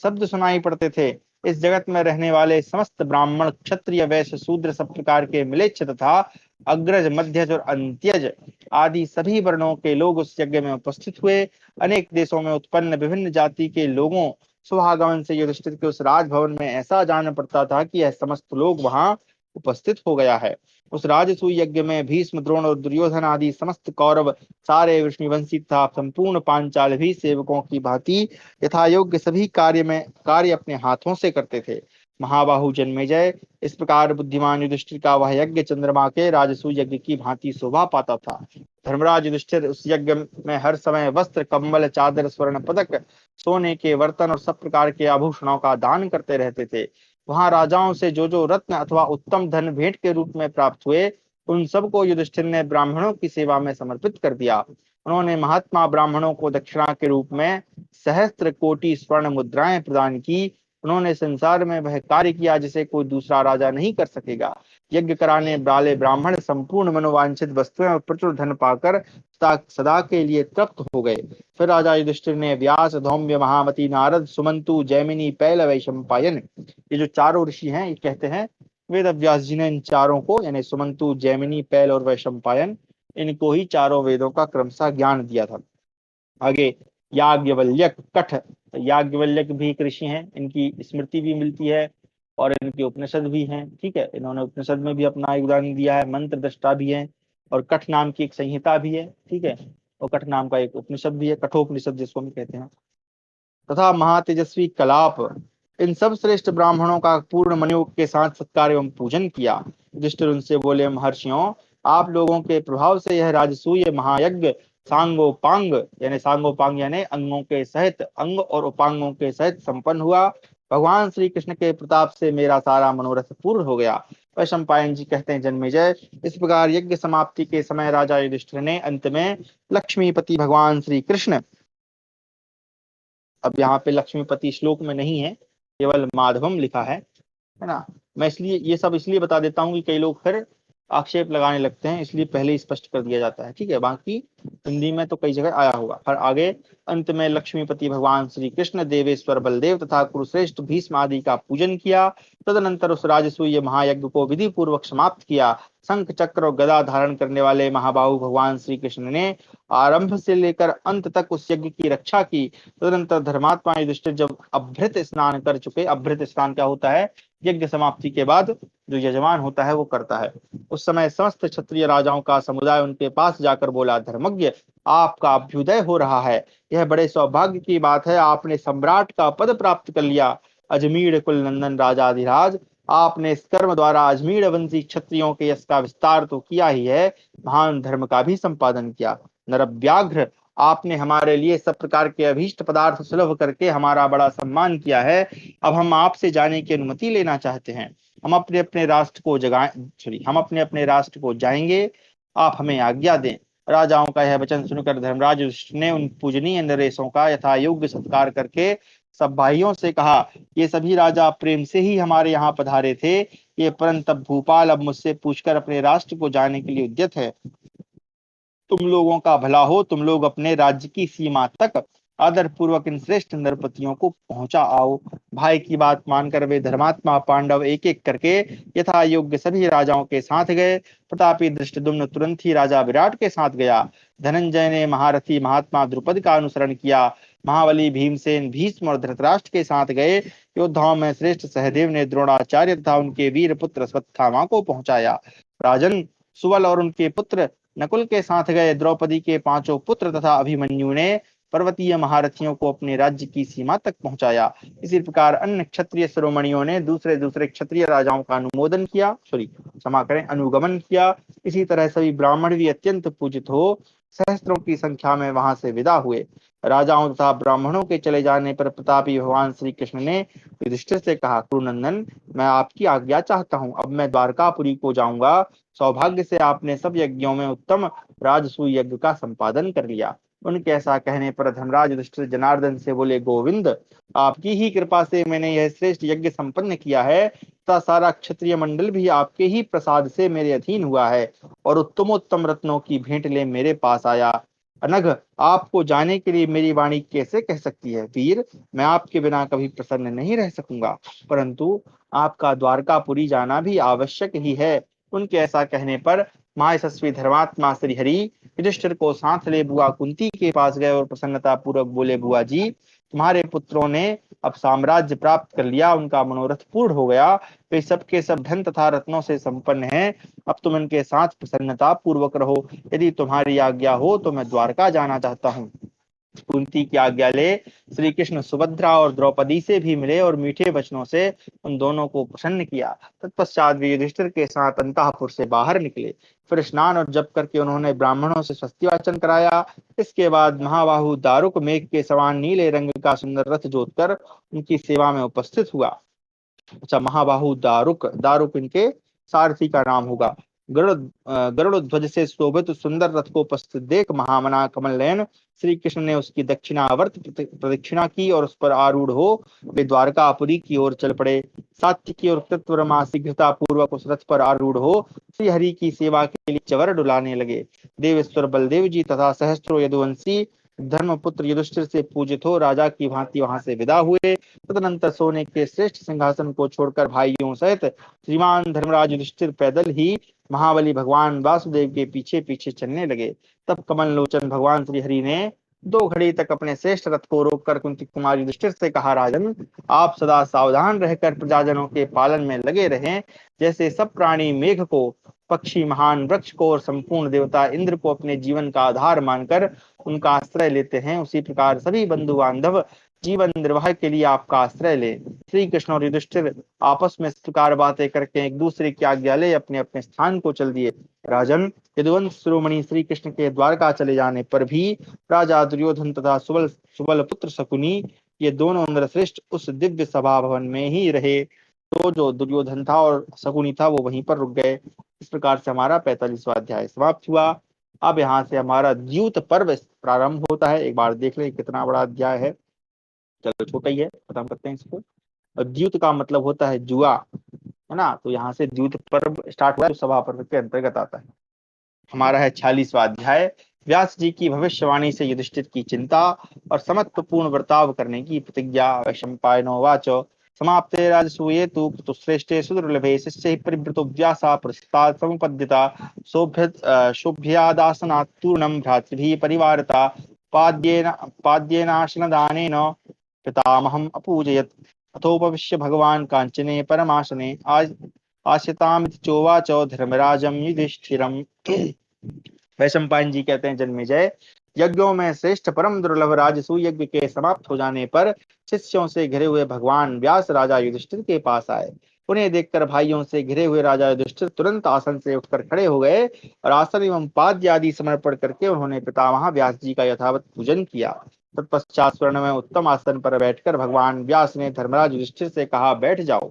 शब्द सुनाई पड़ते थे। इस जगत में रहने वाले समस्त ब्राह्मण, क्षत्रिय, वैश्य, शूद्र, सब प्रकार के म्लेच्छ तथा अग्रज, मध्यज और अंत्यज आदि सभी वर्णों के लोग उस यज्ञ में उपस्थित हुए। अनेक देशों में उत्पन्न विभिन्न जाति के लोगों सुहागमन से युधिष्ठिर के उस राजभवन में ऐसा जान पड़ता था कि यह समस्त लोग वहां उपस्थित हो गया है। उस राजसूय यज्ञ में भीष्म, द्रोण और दुर्योधन आदि समस्त कौरव, सारे विष्णुवंशी तथा संपूर्ण पांचाल भी सेवकों की भांति यथा योग्य सभी कार्य अपने हाथों से करते थे। महाबाहु जन्मेजय, इस प्रकार बुद्धिमान युधिष्ठिर का वह यज्ञ चंद्रमा के राजसूय यज्ञ की भांति शोभा पाता था। धर्मराज युधिष्ठिर उस यज्ञ में हर समय वस्त्र, कंबल, चादर, स्वर्ण पदक, सोने के बर्तन और सब प्रकार के आभूषणों का दान करते रहते थे। वहां राजाओं से जो जो रत्न अथवा उत्तम धन भेंट के रूप में प्राप्त हुए, उन सबको युधिष्ठिर ने ब्राह्मणों की सेवा में समर्पित कर दिया। उन्होंने महात्मा ब्राह्मणों को दक्षिणा के रूप में सहस्त्र कोटि स्वर्ण मुद्राएं प्रदान की। उन्होंने संसार में वह कार्य किया जिसे कोई दूसरा राजा नहीं कर सकेगा। यज्ञ कराने वाले ब्राह्मण संपूर्ण मनोवांछित वस्तुएं और प्रचुर धन पाकर सदा के लिए तृप्त हो गए। फिर राजा युधिष्ठिर ने व्यास, धौम्य, महामती, नारद, सुमंतु, जैमिनी, पैल, वैशंपायन, ये जो चारों ऋषि हैं, ये कहते हैं वेद व्यास जी ने इन चारों को, यानी सुमंतु, जैमिनी, पैल और वैशंपायन, इनको ही चारों वेदों का क्रमशः ज्ञान दिया था। आगे याज्ञवल्क्य, कठ, याज्ञवल्क्य भी एक ऋषि हैं, इनकी स्मृति भी मिलती है और इनके उपनिषद भी हैं। ठीक है, इन्होंने उपनिषद में भी अपना योगदान दिया है, मंत्र दृष्टा भी हैं और कठ नाम की एक संहिता भी है। ठीक है, और कठ नाम का एक उपनिषद भी है, कठोपनिषद जिसको हम कहते हैं। तथा महातेजस्वी कलाप, इन सब श्रेष्ठ ब्राह्मणों का पूर्ण मनोयोग के साथ सत्कार एवं पूजन किया। युधिष्ठिर उनसे बोले, महर्षियों, आप लोगों के प्रभाव से यह राजसूय महायज्ञ सांगोपांग, यानी सांगोपांग यानी अंगों के सहित, अंग और उपांगों के सहित संपन्न हुआ। भगवान श्री कृष्ण के प्रताप से मेरा सारा मनोरथ पूर्ण हो गया। वैशंपायन जी कहते हैं, जन्मेजय, इस प्रकार यज्ञ समाप्ति के समय राजा युधिष्ठिर ने अंत में लक्ष्मीपति भगवान श्री कृष्ण, अब यहाँ पे लक्ष्मीपति श्लोक में नहीं है, केवल माधवम लिखा है ना। मैं इसलिए ये सब इसलिए बता देता हूँ कि कई लोग फिर आक्षेप लगाने लगते हैं, इसलिए पहले ही स्पष्ट कर दिया जाता है। ठीक है, बाकी हिंदी में तो कई जगह आया होगा। फिर आगे अंत में लक्ष्मीपति भगवान श्री कृष्ण, देवेश्वर बलदेव तथा कुरुश्रेष्ठ भीष्म आदि का पूजन किया। तदनंतर उस राजसूय महायज्ञ को विधि पूर्वक समाप्त किया। शंख, चक्र और गदा धारण करने वाले महाबाहु भगवान श्री कृष्ण ने आरंभ से लेकर अंत तक उस यज्ञ की रक्षा की। तदनंतर धर्मात्मा युधिष्ठिर जब अभृत स्नान कर चुके, अभृत स्नान क्या होता है, यज्ञ समाप्ति के बाद जो यजमान होता है वो करता है, उस समय समस्त क्षत्रिय राजाओं का समुदाय उनके पास जाकर बोला, धर्मज्ञ, आपका अभ्युदय हो रहा है, यह बड़े सौभाग्य की बात है, आपने सम्राट का पद प्राप्त कर लिया। अजमीर कुल नंदन राजाधिराज, आपने इस कर्म द्वारा अजमीर वंशी क्षत्रियों के यश का विस्तार तो किया ही है, महान धर्म का भी संपादन किया। नरव्याघ्र, आपने हमारे लिए सब प्रकार के अभीष्ट पदार्थ सुलभ करके हमारा बड़ा सम्मान किया है। अब हम आपसे जाने की अनुमति लेना चाहते हैं। हम अपने अपने राष्ट्र को हम अपने अपने राष्ट्र को जाएंगे, आप हमें आज्ञा दें। राजाओं का यह वचन सुनकर धर्मराज युधिष्ठिर ने उन पूजनीय नरेशों का यथा योग्य सत्कार करके सब भाइयों से कहा, ये सभी राजा प्रेम से ही हमारे यहाँ पधारे थे, ये परंतप भूपाल अब मुझसे पूछकर अपने राष्ट्र को जाने के लिए उद्यत है। तुम लोगों का भला हो, तुम लोग अपने राज्य की सीमा तक आदर पूर्वक इन श्रेष्ठ नरपतियों को पहुंचा आओ। भाई की बात मानकर वे धर्मात्मा पांडव एक एक करके यथा योग्य सभी राजाओं के साथ गए। प्रतापी धृष्टद्युम्न तुरंत ही राजा विराट के साथ गया। धनंजय ने महारथी महात्मा द्रुपद का अनुसरण किया। महाबली भीमसेन, भीष्म और धृतराष्ट्र के साथ गए। योद्धाओं में श्रेष्ठ सहदेव ने द्रोणाचार्य तथा उनके वीर पुत्र अश्वत्थामा को पहुंचाया। राजन सुबल और उनके पुत्र नकुल के साथ गए। द्रौपदी के पांचों पुत्र तथा अभिमन्यु ने पर्वतीय महारथियों को अपने राज्य की सीमा तक पहुंचाया। इसी प्रकार अन्य क्षत्रिय शिरोमणियों ने दूसरे दूसरे क्षत्रिय राजाओं का अनुमोदन किया, क्षमा करें, अनुगमन किया। इसी तरह सभी ब्राह्मण भी अत्यंत पूजित हो सहस्त्रों की संख्या में वहां से विदा हुए। राजाओं तथा ब्राह्मणों के चले जाने पर प्रतापी भगवान श्री कृष्ण ने युधिष्ठिर से कहा, कुरुनंदन, मैं आपकी आज्ञा चाहता हूँ, अब मैं द्वारकापुरी को जाऊंगा। सौभाग्य से आपने सब यज्ञों में उत्तम राजसूय यज्ञ का संपादन कर लिया। उनके ऐसा कहने पर धर्मराज युधिष्ठिर जनार्दन से बोले, गोविंद, आपकी ही कृपा से मैंने यह श्रेष्ठ यज्ञ संपन्न किया है तथा सारा क्षत्रिय मंडल भी आपके ही प्रसाद से मेरे अधीन हुआ है और उत्तमोत्तम रत्नों की भेंट ले मेरे पास आया। अनघ, आपको जाने के लिए मेरी वाणी कैसे कह सकती है। वीर, मैं आपके बिना कभी प्रसन्न नहीं रह सकूंगा, परंतु आपका द्वारकापुरी जाना भी आवश्यक ही है। उनके ऐसा कहने पर महायशस्वी धर्मात्मा श्रीहरि युधिष्ठिर को साथ ले बुआ कुंती के पास गए और प्रसन्नता पूर्वक बोले, बुआ जी, तुम्हारे पुत्रों ने अब साम्राज्य प्राप्त कर लिया, उनका मनोरथ पूर्ण हो गया, वे सबके सब धन तथा रत्नों से संपन्न हैं। अब तुम इनके साथ प्रसन्नता पूर्वक रहो। यदि तुम्हारी आज्ञा हो तो मैं द्वारका जाना चाहता हूँ। कुंती की आज्ञा ले श्री कृष्ण सुभद्रा और द्रौपदी से भी मिले और मीठे वचनों से उन दोनों को प्रसन्न किया। तत्पश्चात वे युधिष्ठिर के साथ अंतःपुर से बाहर निकले। फिर स्नान और जप करके उन्होंने ब्राह्मणों से स्वस्ति वाचन कराया। इसके बाद महाबाहु दारुक मेघ के समान नीले रंग का सुंदर रथ जोतकर उनकी सेवा में उपस्थित हुआ। अच्छा, महाबाहु दारुक, दारुक इनके सारथी का नाम होगा। गरुड़ ध्वज से शोभित सुंदर रथ को उपस्थित देख महामना कमल नयन श्री कृष्ण ने उसकी दक्षिणावर्त प्रदक्षिणा की और उस पर आरूढ़ हो वे द्वारकापुरी की ओर चल पड़े। सात्विकी और कृतवर्मा शीघ्रता पूर्वक उस रथ पर आरूढ़ हो श्री हरि की सेवा के लिए चवर डुलाने लगे। देवेश्वर बलदेव जी तथा सहस्त्रो यदुवंशी धर्मपुत्र युधिष्ठिर से पूजित हो राजा की भांति वहां से विदा हुए। तदनंतर सोने के श्रेष्ठ सिंहासन को छोड़कर भाइयों सहित श्रीमान धर्मराज युधिष्ठिर पैदल ही महाबली भगवान वासुदेव के पीछे पीछे चलने लगे। तब कमल लोचन भगवान श्री हरि ने 2 घड़ी तक अपने श्रेष्ठ रथ को रोककर कुंती कुमार युधिष्ठिर से कहा, राजन, आप सदा सावधान रहकर प्रजाजनों के पालन में लगे रहें। जैसे सब प्राणी मेघ को, पक्षी महान वृक्ष को और संपूर्ण देवता इंद्र को अपने जीवन का आधार मानकर उनका आश्रय लेते हैं, उसी प्रकार सभी बंधु बांधव जीवन निर्वाह के लिए आपका आश्रय ले। श्री कृष्ण और युधिष्ठिर आपस में इस प्रकार बातें करके एक दूसरे की आज्ञा ले अपने अपने स्थान को चल दिए। राजन, यदुवंश शिरोमणि श्री कृष्ण के द्वारका चले जाने पर भी राजा दुर्योधन तथा सुबल सुबल पुत्र शकुनी ये दोनों नरश्रेष्ठ उस दिव्य सभा भवन में ही रहे। तो जो दुर्योधन था और शकुनी था वो वहीं पर रुक गए। इस प्रकार से हमारा 45वां अध्याय समाप्त हुआ। अब यहाँ से हमारा द्यूत पर्व प्रारंभ होता है। एक बार देख लें कितना बड़ा अध्याय है। चलो, छोटा ही है, खत्म करते हैं इसको। और द्यूत का मतलब होता है जुआ, है ना। तो यहाँ से द्यूत पर्व स्टार्ट हुआ, तो सभा पर्व के अंतर्गत आता है। हमारा है 46वां अध्याय। व्यास जी की भविष्यवाणी से युधिष्ठिर की चिंता और समत्वपूर्ण बर्ताव करने की प्रतिज्ञा। वैशंपायनो वाच समाप्ते राजसूये तु क्रतुश्रेष्ठे सुदुर्लभे शिष्ये परिवृतो व्यासा पुरस्तात् समुपद्यता शोभ्यादासनात्तूर्णं भ्रातृभिः परिवारता पाद्येन पाद्येनाशनदानेन पितामहम् अपूजयत्। अथोपविश्य भगवान् काञ्चने परमासने आस्यतामिति चोवाच धर्मराजं युधिष्ठिरम्। वैशंपायन जी कहते हैं, जन्मेजय, यज्ञों में श्रेष्ठ परम दुर्लभ राजसूय यज्ञ के समाप्त हो जाने पर शिष्यों से घिरे हुए भगवान व्यास राजा युधिष्ठिर के पास आए। उन्हें देखकर भाइयों से घिरे हुए राजा युधिष्ठिर तुरंत आसन से उठकर खड़े हो गए और आसन एवं पाद्य आदि समर्पण करके उन्होंने पितामह व्यास जी का यथावत पूजन किया। तत्पश्चात स्वर्ण में उत्तम आसन पर बैठकर भगवान व्यास ने धर्मराज युधिष्ठिर से कहा, बैठ जाओ।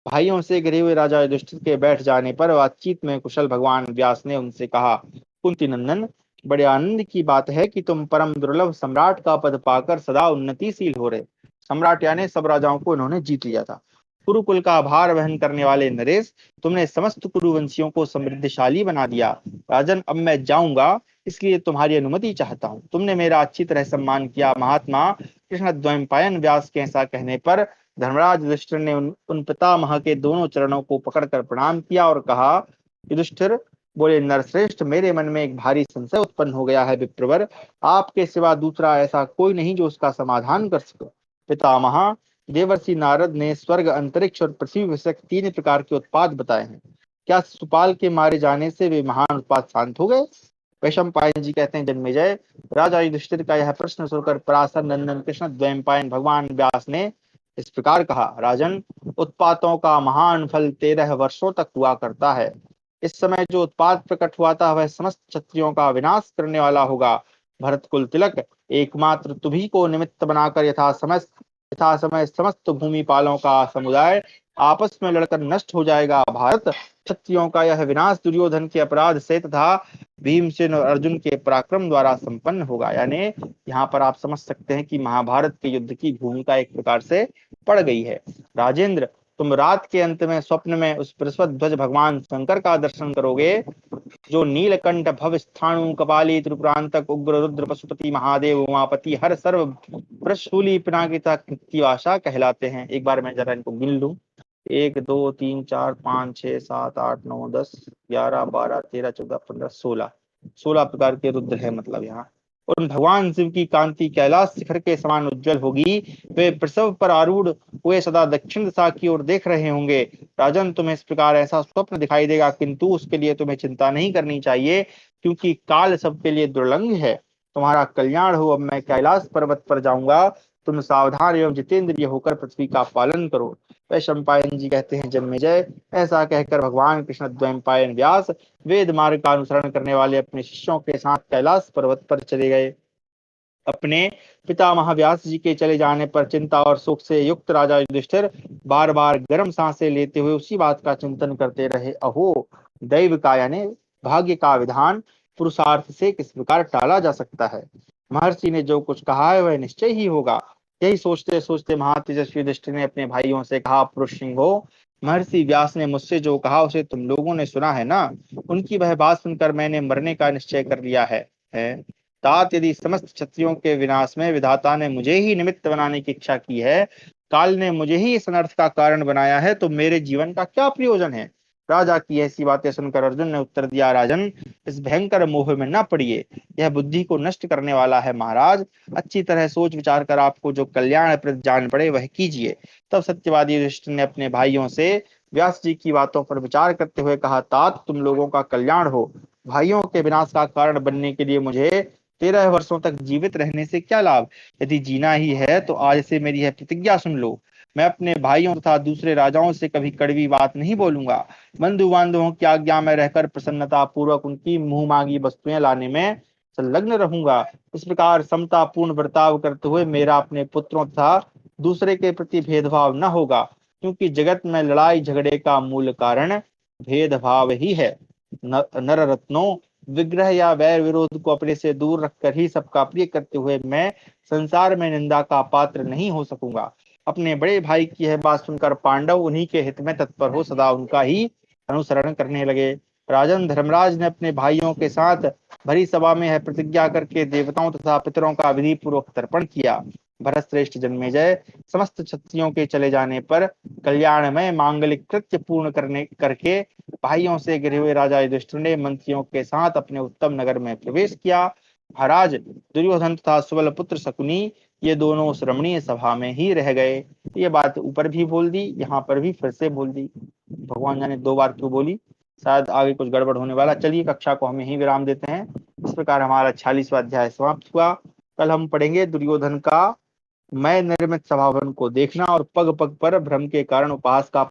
भाइयों से घिरे हुए राजा युधिष्ठिर के बैठ जाने पर बातचीत में कुशल भगवान व्यास ने उनसे कहा, कुंती नंदन, बड़े आनंद की बात है कि तुम परम दुर्लभ सम्राट का पद पाकर सदा उन्नतिशील हो रहे। सम्राट यानी सब राजाओं को इन्होंने जीत लिया था। कुरुकुल का भार वहन करने वाले नरेश, तुमने समस्त कुरुवंशियों को समृद्धशाली बना दिया। राजन, अब मैं जाऊंगा, इसलिए तुम्हारी अनुमति चाहता हूँ। तुमने मेरा अच्छी तरह सम्मान किया। महात्मा कृष्ण द्वैपायन व्यास के ऐसा कहने पर धर्मराज युधिष्ठिर ने उन पितामह के दोनों चरणों को पकड़कर प्रणाम किया और कहा, युधिष्ठिर बोले, नरश्रेष्ठ, मेरे मन में एक भारी संशय उत्पन्न हो गया है। विप्रवर, आपके सिवा दूसरा ऐसा कोई नहीं जो उसका समाधान कर सके। पितामह, देवर्षि नारद ने स्वर्ग, अंतरिक्ष और पृथ्वी विषयक 3 प्रकार के उत्पाद बताए हैं। क्या सुपाल के मारे जाने से वे महान उत्पाद शांत हो गए? वैशंपायन जी कहते हैं, जन्मेजय, राजा युधिष्ठिर का यह प्रश्न सुनकर पराशर नंदन कृष्ण द्वैपायन भगवान व्यास ने इस प्रकार कहा, राजन, उत्पातों का महान फल 13 वर्षों तक हुआ करता है। इस समय जो उत्पाद प्रकट हुआ था वह समस्त क्षत्रियों का विनाश करने वाला होगा। भरत कुल तिलक, एकमात्र तुम्ही को निमित्त बनाकर यथा समय समस्त भूमिपालों का समुदाय आपस में लड़कर नष्ट हो जाएगा। भारत, क्षत्रियों का यह विनाश दुर्योधन के अपराध से तथा भीमसेन और अर्जुन के पराक्रम द्वारा संपन्न होगा। यानी यहाँ पर आप समझ सकते हैं कि महाभारत के युद्ध की भूमिका एक प्रकार से पड़ गई है। राजेंद्र, तुम रात के अंत में स्वप्न में उस बृहस्पति ध्वज भगवान शंकर का दर्शन करोगे, जो नीलकंठ भव स्थाणु कपाली त्रिपुरांतक उग्र रुद्र पशुपति महादेव उमापति हर सर्व वृषशूली पिनाकिता कृत्तिवासा कहलाते हैं। एक बार मैं जरा इनको गिन लूं, 1 2 3 4 5 6 7 8 9 10 11 12 13 14 15 16 प्रकार के रुद्र है मतलब यहाँ। उन भगवान शिव की कांति कैलाश शिखर के समान उज्जवल होगी। वे प्रसव पर आरूढ़ हुए सदा दक्षिण दिशा की ओर देख रहे होंगे। राजन, तुम्हें इस प्रकार ऐसा स्वप्न दिखाई देगा, किंतु उसके लिए तुम्हें चिंता नहीं करनी चाहिए, क्योंकि काल सबके लिए दुर्लंघ है। तुम्हारा कल्याण हो। अब मैं कैलाश पर्वत पर जाऊंगा। तुम सावधान एवं जितेंद्रिय होकर पृथ्वी का पालन करो। वैशंपायन जी कहते हैं, जन्मेजय, ऐसा कहकर भगवान कृष्ण द्वैपायन व्यास वेद मार्ग का अनुसरण करने वाले अपने शिष्यों के साथ कैलाश पर्वत पर चले गए। अपने पिता महाव्यास जी के चले जाने पर चिंता और शोक से युक्त राजा युधिष्ठिर बार बार गर्म सांसें लेते हुए उसी बात का चिंतन करते रहे। अहो, दैव का यानी भाग्य का विधान पुरुषार्थ से किस प्रकार टाला जा सकता है। महर्षि ने जो कुछ कहा है वह निश्चय ही होगा। यही सोचते सोचते महातेजस्वी युधिष्ठिर ने अपने भाइयों से कहा, पुरुष सिंहो, महर्षि व्यास ने मुझसे जो कहा उसे तुम लोगों ने सुना है ना। उनकी वह बात सुनकर मैंने मरने का निश्चय कर लिया है। तात, यदि समस्त क्षत्रियों के विनाश में विधाता ने मुझे ही निमित्त बनाने की इच्छा की है, काल ने मुझे ही इस अनर्थ का कारण बनाया है, तो मेरे जीवन का क्या प्रयोजन है। राजा की ऐसी बातें सुनकर अर्जुन ने उत्तर दिया, राजन, इस भयंकर मोह में न पड़िए। यह बुद्धि को नष्ट करने वाला है। महाराज, अच्छी तरह सोच विचार कर आपको जो कल्याणप्रद जान पड़े वह कीजिए। तब सत्यवादी युधिष्ठिर ने अपने भाइयों से व्यास जी की बातों पर विचार करते हुए कहा, तात, तुम लोगों का कल्याण हो। भाइयों के विनाश का कारण बनने के लिए मुझे 13 वर्षों तक जीवित रहने से क्या लाभ। यदि जीना ही है तो आज से मेरी यह प्रतिज्ञा सुन लो। मैं अपने भाइयों तथा दूसरे राजाओं से कभी कड़वी बात नहीं बोलूंगा। बंधु बांधवों की आज्ञा में रहकर प्रसन्नता पूर्वक उनकी मुंह मांगी वस्तुएं लाने में संलग्न रहूंगा। इस प्रकार समतापूर्ण बर्ताव करते हुए मेरा अपने पुत्रों तथा दूसरे के प्रति भेदभाव न होगा, क्योंकि जगत में लड़ाई झगड़े का मूल कारण भेदभाव ही है। नर रत्नों, विग्रह या वैर विरोध को अपने से दूर रखकर ही सबका प्रिय करते हुए मैं संसार में निंदा का पात्र नहीं हो सकूंगा। अपने बड़े भाई की यह बात सुनकर पांडव उन्हीं के हित में तत्पर हो सदा उनका ही अनुसरण करने लगे। राजन, धर्मराज ने अपने भाइयों के साथ भरी सभा में यह प्रतिज्ञा करके देवताओं तथा पितरों का विधि पूर्वक तर्पण किया। भरत श्रेष्ठ जन्मेजय, समस्त क्षत्रियों के चले जाने पर कल्याणमय मांगलिक कृत्य पूर्ण करने करके भाइयों से घिरे हुए राजा युधिष्ठिर ने मंत्रियों के साथ अपने उत्तम नगर में प्रवेश किया। महाराज, दुर्योधन तथा सुबल पुत्र शकुनी ये दोनों उस रमणीय सभा में ही रह गए। ये बात ऊपर भी बोल दी, यहाँ पर भी फिर से बोल दी। भगवान जाने 2 बार क्यों बोली, शायद आगे कुछ गड़बड़ होने वाला। चलिए, कक्षा को हम यहीं विराम देते हैं। इस प्रकार हमारा 46वां अध्याय समाप्त हुआ। कल हम पढ़ेंगे दुर्योधन का मैं निर्मित सभावन को देखना और पग पग पर भ्रम के कारण उपहास का